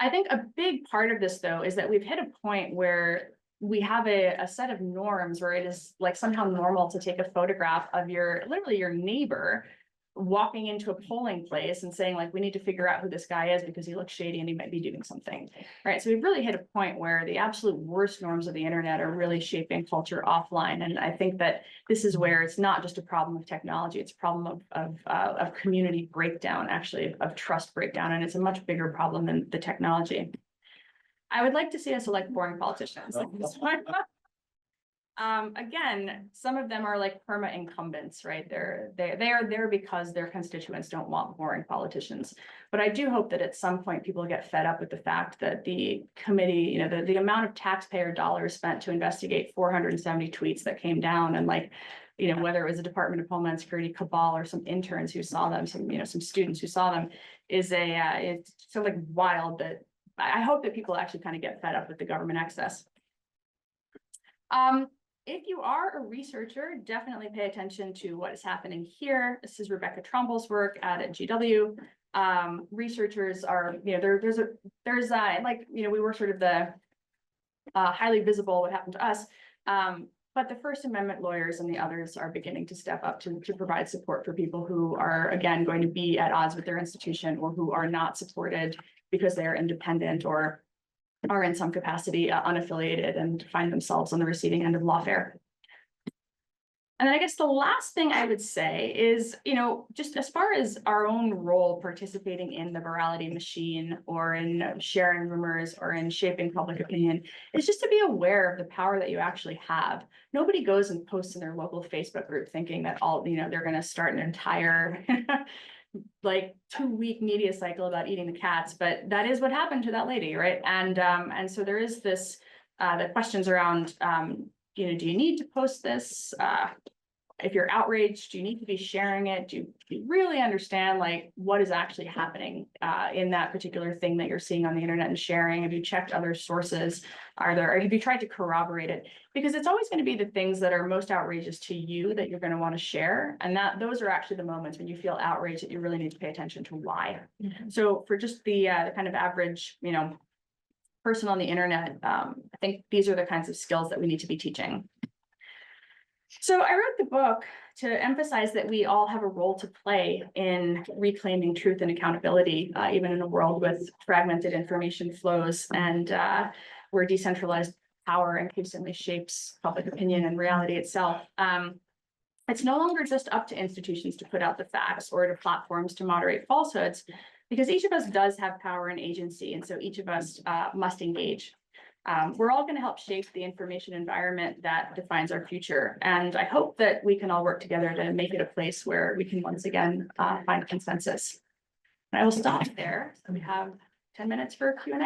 I think a big part of this, though, is that we've hit a point where we have a set of norms where it is like somehow normal to take a photograph of literally your neighbor walking into a polling place and saying, like, we need to figure out who this guy is because he looks shady and he might be doing something, right? So we've really hit a point where the absolute worst norms of the internet are really shaping culture offline. And I think that this is where it's not just a problem of technology, it's a problem of community breakdown, actually, of trust breakdown. And it's a much bigger problem than the technology. I would like to see us elect boring politicians. Again, some of them are like perma incumbents, right? They are there because their constituents don't want boring politicians. But I do hope that at some point people get fed up with the fact that the committee, the amount of taxpayer dollars spent to investigate 470 tweets that came down, and like, whether it was a Department of Homeland Security cabal or some interns who saw them, some students who saw them, is it's so like wild that I hope that people actually kind of get fed up with the government excess. If you are a researcher, definitely pay attention to what is happening here. This is Rebecca Trumbull's work at GW. Researchers are, we were sort of the highly visible what happened to us. But the First Amendment lawyers and the others are beginning to step up to provide support for people who are, again, going to be at odds with their institution, or who are not supported because they are independent or are in some capacity unaffiliated and find themselves on the receiving end of lawfare. And then I guess the last thing I would say is, just as far as our own role participating in the virality machine, or in sharing rumors, or in shaping public opinion, is just to be aware of the power that you actually have. Nobody goes and posts in their local Facebook group thinking that they're going to start an entire like 2-week media cycle about eating the cats, but that is what happened to that lady, right? And so there is this the questions around do you need to post this? If you're outraged, do you need to be sharing it? Do you really understand like what is actually happening in that particular thing that you're seeing on the internet and sharing? Have you checked other sources? Or have you tried to corroborate it? Because it's always going to be the things that are most outrageous to you that you're going to want to share. And those are actually the moments when you feel outraged that you really need to pay attention to why. Mm-hmm. So for just the kind of average, person on the internet, I think these are the kinds of skills that we need to be teaching. So I wrote the book to emphasize that we all have a role to play in reclaiming truth and accountability, even in a world with fragmented information flows and where decentralized power increasingly shapes public opinion and reality itself. It's no longer just up to institutions to put out the facts or to platforms to moderate falsehoods, because each of us does have power and agency, and so each of us must engage. We're all going to help shape the information environment that defines our future. And I hope that we can all work together to make it a place where we can once again find consensus. And I will stop there. So we have 10 minutes for Q&A.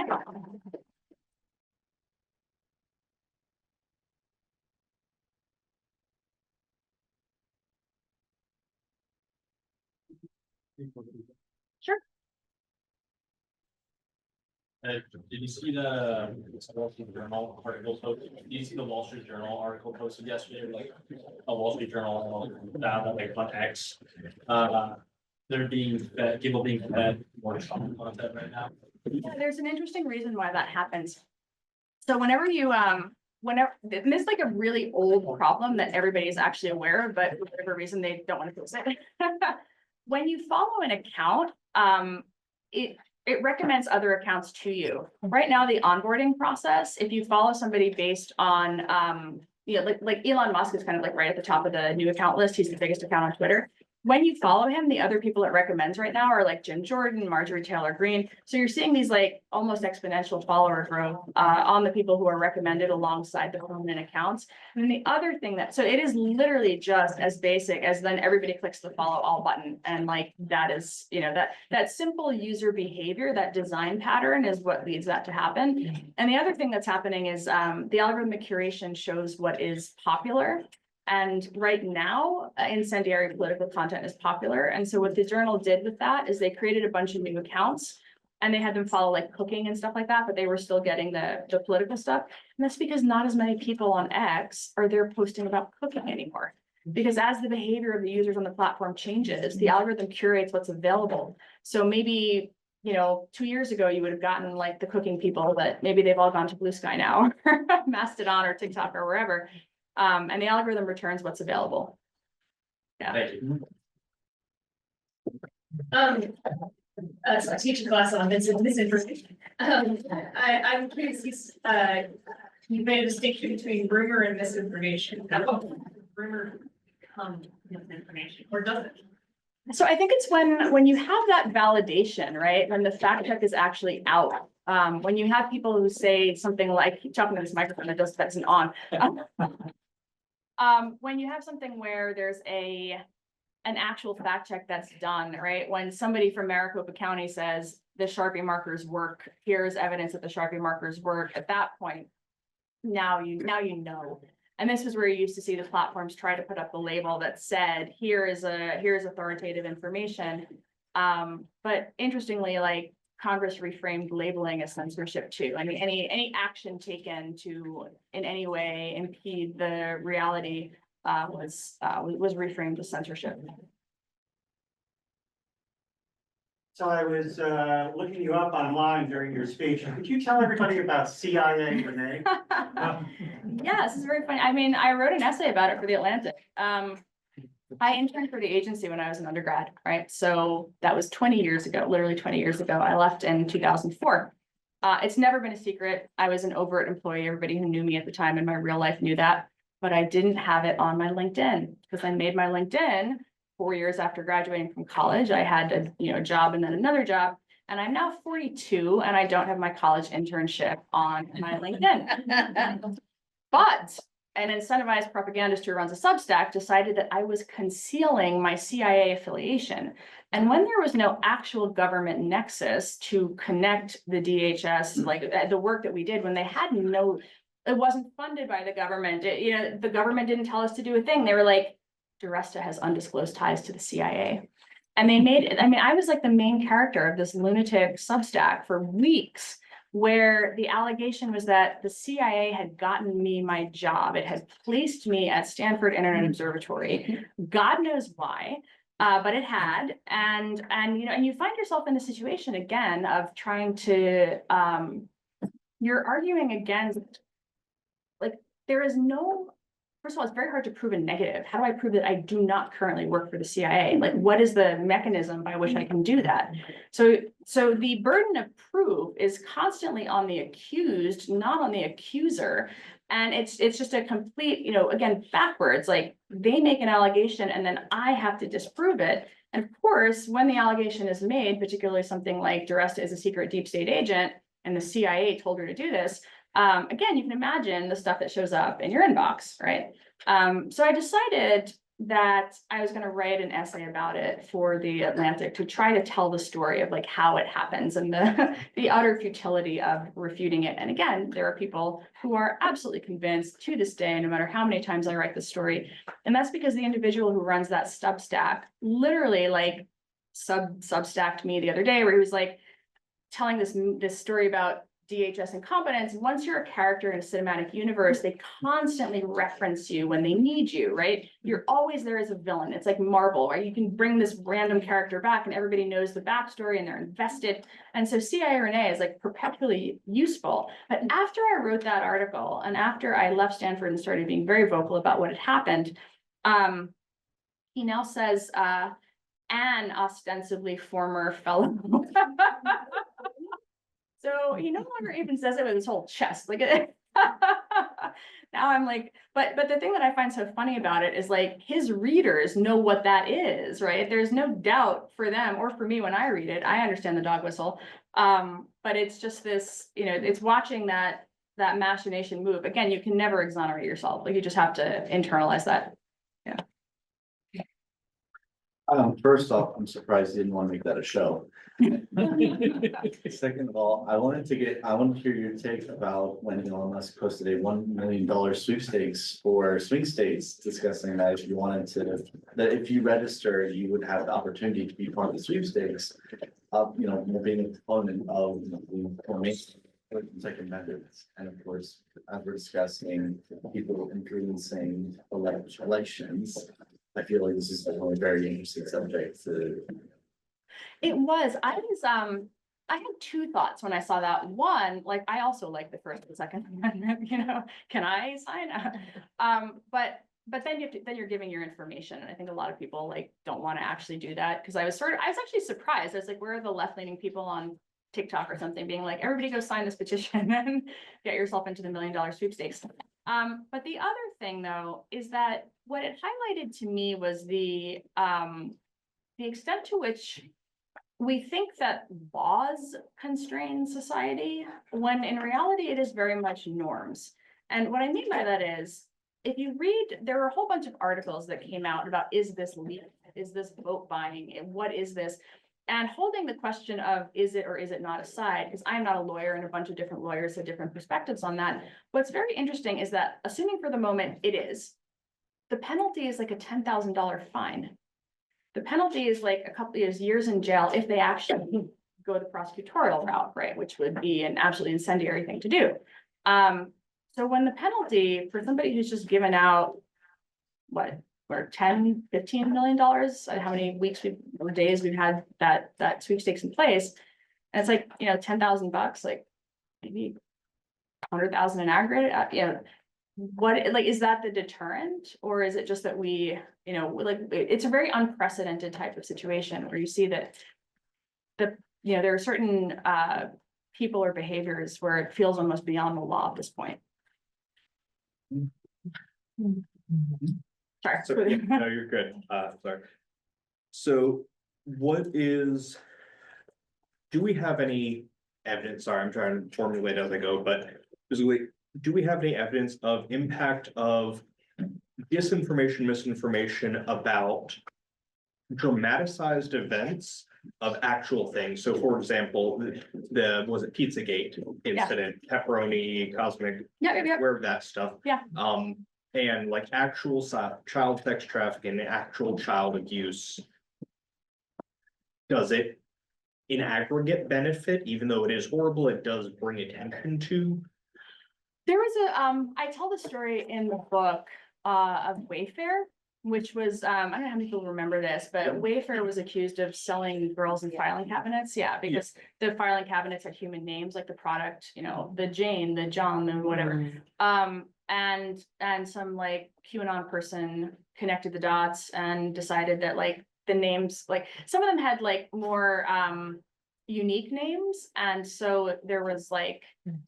Sure. Did you see the Wall Street Journal article posted? Did you see the Wall Street Journal article posted yesterday? Like a Wall Street Journal that like on X. They're being fed, people being fed more Trump content right now. Yeah, there's an interesting reason why that happens. So whenever you and this is like a really old problem that everybody is actually aware of, but for whatever reason they don't want to post it. When you follow an account, it recommends other accounts to you. Right now, the onboarding process, if you follow somebody based on, like Elon Musk is kind of like right at the top of the new account list. He's the biggest account on Twitter. when you follow him, the other people it recommends right now are like Jim Jordan, Marjorie Taylor Greene. So you're seeing these like almost exponential follower growth on the people who are recommended alongside the permanent accounts. And then the other thing so it is literally just as basic as then everybody clicks the follow all button. And like, that is, that simple user behavior, that design pattern is what leads that to happen. And the other thing that's happening is the algorithmic curation shows what is popular. And right now, incendiary political content is popular. And so what the journal did with that is they created a bunch of new accounts and they had them follow like cooking and stuff like that, but they were still getting the political stuff. And that's because not as many people on X are there posting about cooking anymore. Because as the behavior of the users on the platform changes, the algorithm curates what's available. So maybe, 2 years ago, you would have gotten like the cooking people, but maybe they've all gone to Blue Sky now, or Mastodon or TikTok or wherever. And the algorithm returns what's available. Yeah. Thank you. So I teach a class on misinformation. I'm curious, you made a distinction between rumor and misinformation. How about rumor become misinformation, or does it? So I think it's when you have that validation, right? When the fact check is actually out. When you have people who say something like, keep talking to this microphone that isn't on. When you have something where there's an actual fact check that's done, right? When somebody from Maricopa County says the Sharpie markers work, here's evidence that the Sharpie markers work, at that point, now you know. And this is where you used to see the platforms try to put up the label that said, here's authoritative information. But interestingly, like Congress reframed labeling as censorship too. I mean, any action taken to in any way impede the reality was reframed as censorship. So I was looking you up online during your speech. Could you tell everybody about CIA, Renee? Yeah, this is very funny. I mean, I wrote an essay about it for The Atlantic. I interned for the agency when I was an undergrad, right? So that was 20 years ago, literally 20 years ago. I left in 2004. It's never been a secret. I was an overt employee. Everybody who knew me at the time in my real life knew that, but I didn't have it on my LinkedIn because I made my LinkedIn 4 years after graduating from college. I had a job and then another job, and I'm now 42 and I don't have my college internship on my LinkedIn. But an incentivized propagandist who runs a Substack decided that I was concealing my CIA affiliation. And when there was no actual government nexus to connect the DHS, like the work that we did, when they had it wasn't funded by the government. The government didn't tell us to do a thing. They were like, DiResta has undisclosed ties to the CIA. And I was like the main character of this lunatic Substack for weeks, where the allegation was that the CIA had gotten me my job. It had placed me at Stanford Internet Observatory. God knows why, but it had. And you find yourself in a situation again of trying to, you're arguing against, like, there is no, first of all, it's very hard to prove a negative. How do I prove that I do not currently work for the CIA? Like, what is the mechanism by which I can do that? So the burden of proof is constantly on the accused, not on the accuser. And it's just a complete, again, backwards, like they make an allegation and then I have to disprove it. And of course, when the allegation is made, particularly something like DiResta is a secret deep state agent and the CIA told her to do this, again, you can imagine the stuff that shows up in your inbox, right? So I decided that I was going to write an essay about it for The Atlantic to try to tell the story of like how it happens and the utter futility of refuting it. And again, there are people who are absolutely convinced to this day, no matter how many times I write the story. And that's because the individual who runs that Substack literally like substacked me the other day, where he was like telling this story about DHS incompetence. Once you're a character in a cinematic universe, they constantly reference you when they need you, right? You're always there as a villain. It's like Marvel, right? You can bring this random character back and everybody knows the backstory and they're invested. And so CIA Renee is like perpetually useful. But after I wrote that article and after I left Stanford and started being very vocal about what had happened, he now says, an ostensibly former fellow. So he no longer even says it with his whole chest. Like now now I'm like, but the thing that I find so funny about it is like his readers know what that is, right? There's no doubt for them or for me when I read it, I understand the dog whistle. But it's just this, you know, it's watching that machination move. Again, you can never exonerate yourself. Like you just have to internalize that. First off, I'm surprised you didn't want to make that a show. Second of all, I want to hear your take about when Elon Musk posted a $1 million sweepstakes for swing states, discussing that if you wanted to, that if you register, you would have the opportunity to be part of the sweepstakes. You know, being a proponent of the formation of second methods, and of course, as we're discussing people influencing elections. I feel like this is a very interesting subject to. It was, I had two thoughts when I saw that. One, like, I also like the First and Second Amendment, you know, can I sign? But then then you're giving your information. And I think a lot of people like don't want to actually do that. Cause I was actually surprised. I was like, where are the left-leaning people on TikTok or something being like, everybody go sign this petition and get yourself into the $1 million sweepstakes. But the other thing though, is that what it highlighted to me was the extent to which we think that laws constrain society, when in reality, it is very much norms. And what I mean by that is, if you read, there were a whole bunch of articles that came out about, is this legal? Is this vote buying? And what is this? And holding the question of, is it or is it not aside, because I'm not a lawyer and a bunch of different lawyers have different perspectives on that. What's very interesting is that, assuming for the moment it is, the penalty is like a $10,000 fine. The penalty is like a couple of years in jail if they actually go the prosecutorial route, right? Which would be an absolutely incendiary thing to do. So when the penalty for somebody who's just given out, what, or 10, $15 million, how many weeks or days we've had that sweepstakes in place. And it's like, you know, $10,000, like maybe 100,000 in aggregate, you know, what, like, is that the deterrent, or is it just that we, you know, like, it's a very unprecedented type of situation where you see that you know, there are certain people or behaviors where it feels almost beyond the law at this point. Sorry. So, yeah, no, you're good. Sorry. So do we have any evidence? Sorry, I'm trying to formulate as I go, but basically, do we have any evidence of impact of disinformation, misinformation about dramatized events of actual things? So for example, was it Pizzagate incident, pepperoni, cosmic, where that stuff. Yeah. And like actual child sex trafficking, actual child abuse. Does it in aggregate benefit, even though it is horrible, it does bring attention to? There was I tell the story in the book of Wayfair, which was, I don't know how many people remember this, but Wayfair was accused of selling girls in filing cabinets. Yeah, because the filing cabinets had human names, like the product, you know, the Jane, the John, the whatever. And some like QAnon person connected the dots and decided that like the names, like some of them had like more unique names. And so there was like,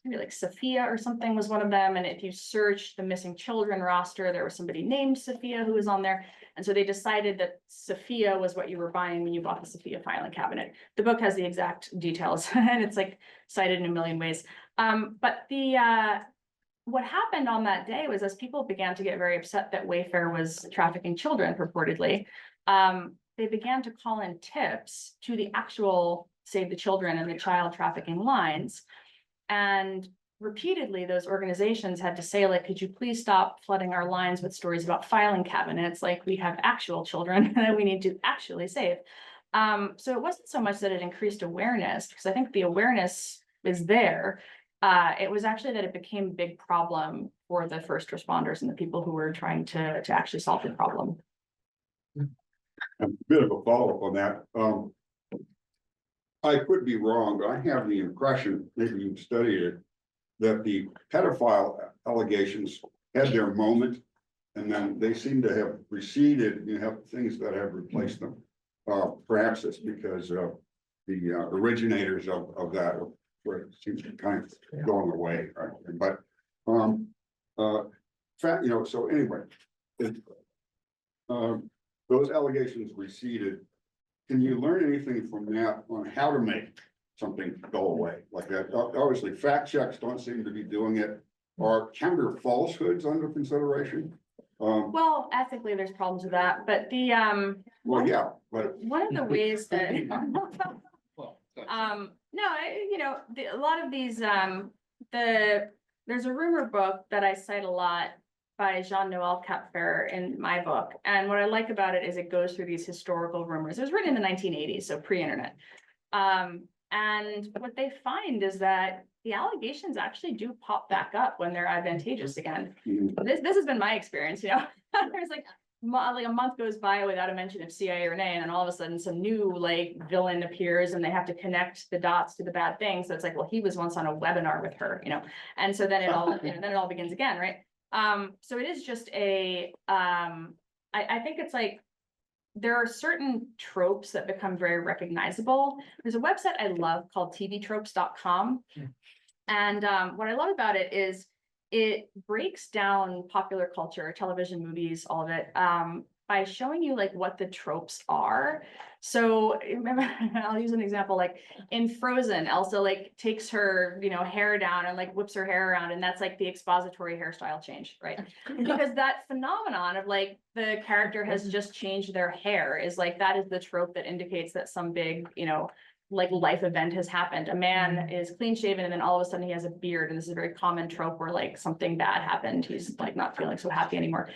maybe like Sophia or something was one of them. And if you search the missing children roster, there was somebody named Sophia who was on there. And so they decided that Sophia was what you were buying when you bought the Sophia filing cabinet. The book has the exact details and it's like cited in a million ways. But what happened on that day was, as people began to get very upset that Wayfair was trafficking children purportedly, they began to call in tips to the actual Save the Children and the child trafficking lines. And repeatedly, those organizations had to say, like, could you please stop flooding our lines with stories about filing cabinets? Like, we have actual children that we need to actually save. So it wasn't so much that it increased awareness, because I think the awareness is there. It was actually that it became a big problem for the first responders and the people who were trying to actually solve the problem. A bit of a follow-up on that. I could be wrong, but I have the impression, maybe you've studied it, that the pedophile allegations had their moment, and then they seem to have receded. You have things that have replaced them. Perhaps it's because of the originators of that, where it seems to be kind of going away. Right? But fact, so anyway. it, Those allegations receded. Can you learn anything from that on how to make something go away like that? Obviously, fact checks don't seem to be doing it. Are counter falsehoods under consideration? Well, ethically, there's problems with that, but Well, yeah, but one of the ways that, Well, no, a lot of these, there's a rumor book that I cite a lot by Jean-Noël Kapfer in my book. And what I like about it is it goes through these historical rumors. It was written in the 1980s, so pre-internet. And what they find is that the allegations actually do pop back up when they're advantageous again. This has been my experience, there's like a month goes by without a mention of CIA or Renee, and then all of a sudden some new like villain appears and they have to connect the dots to the bad thing. So it's like, well, he was once on a webinar with her, and so then it all, then it all begins again, right? So it is just I think it's like, there are certain tropes that become very recognizable. There's a website I love called tvtropes.com. And what I love about it is it breaks down popular culture, television, movies, all of it, by showing you like what the tropes are. So remember, I'll use an example, like in Frozen, Elsa like takes her, hair down and like whips her hair around, and that's like the expository hairstyle change, right? Because that phenomenon of like the character has just changed their hair is like, that is the trope that indicates that some big, like life event has happened. A man is clean shaven and then all of a sudden he has a beard, and this is a very common trope where like something bad happened. He's like not feeling so happy anymore.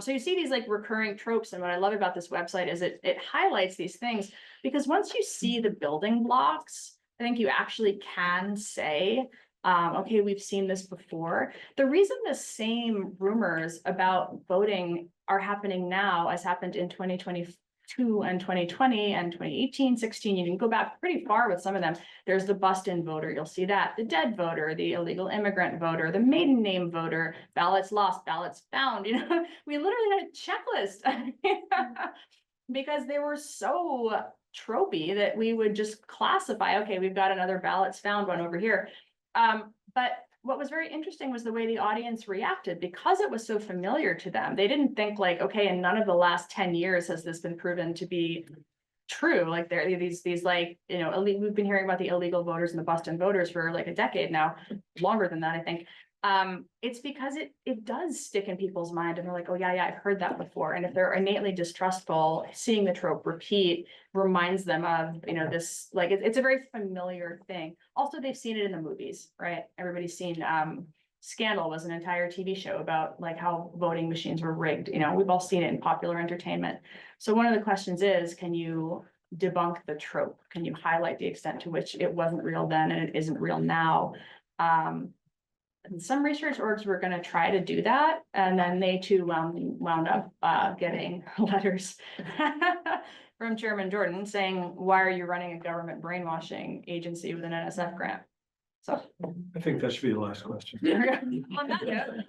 So you see these like recurring tropes, and what I love about this website is it highlights these things, because once you see the building blocks, I think you actually can say, okay, we've seen this before. The reason the same rumors about voting are happening now as happened in 2022 and 2020 and 2018, 16, you can go back pretty far with some of them. There's the bust-in voter, you'll see that, the dead voter, the illegal immigrant voter, the maiden name voter, ballots lost, ballots found, we literally had a checklist because they were so tropey that we would just classify, okay, we've got another ballots found one over here. But what was very interesting was the way the audience reacted, because it was so familiar to them. They didn't think like, okay, in none of the last 10 years has this been proven to be true. Like there are these like, we've been hearing about the illegal voters and the bust-in voters for like a decade now, longer than that, I think. It's because it does stick in people's mind, and they're like, oh yeah, I've heard that before. And if they're innately distrustful, seeing the trope repeat reminds them of, this, like, it's a very familiar thing. Also, they've seen it in the movies, right? Everybody's seen, Scandal was an entire TV show about like how voting machines were rigged. We've all seen it in popular entertainment. So one of the questions is, can you debunk the trope? Can you highlight the extent to which it wasn't real then and it isn't real now? And some research orgs were going to try to do that, and then they too wound up getting letters from Chairman Jordan saying, why are you running a government brainwashing agency with an NSF grant? So I think that should be the last question. on that note,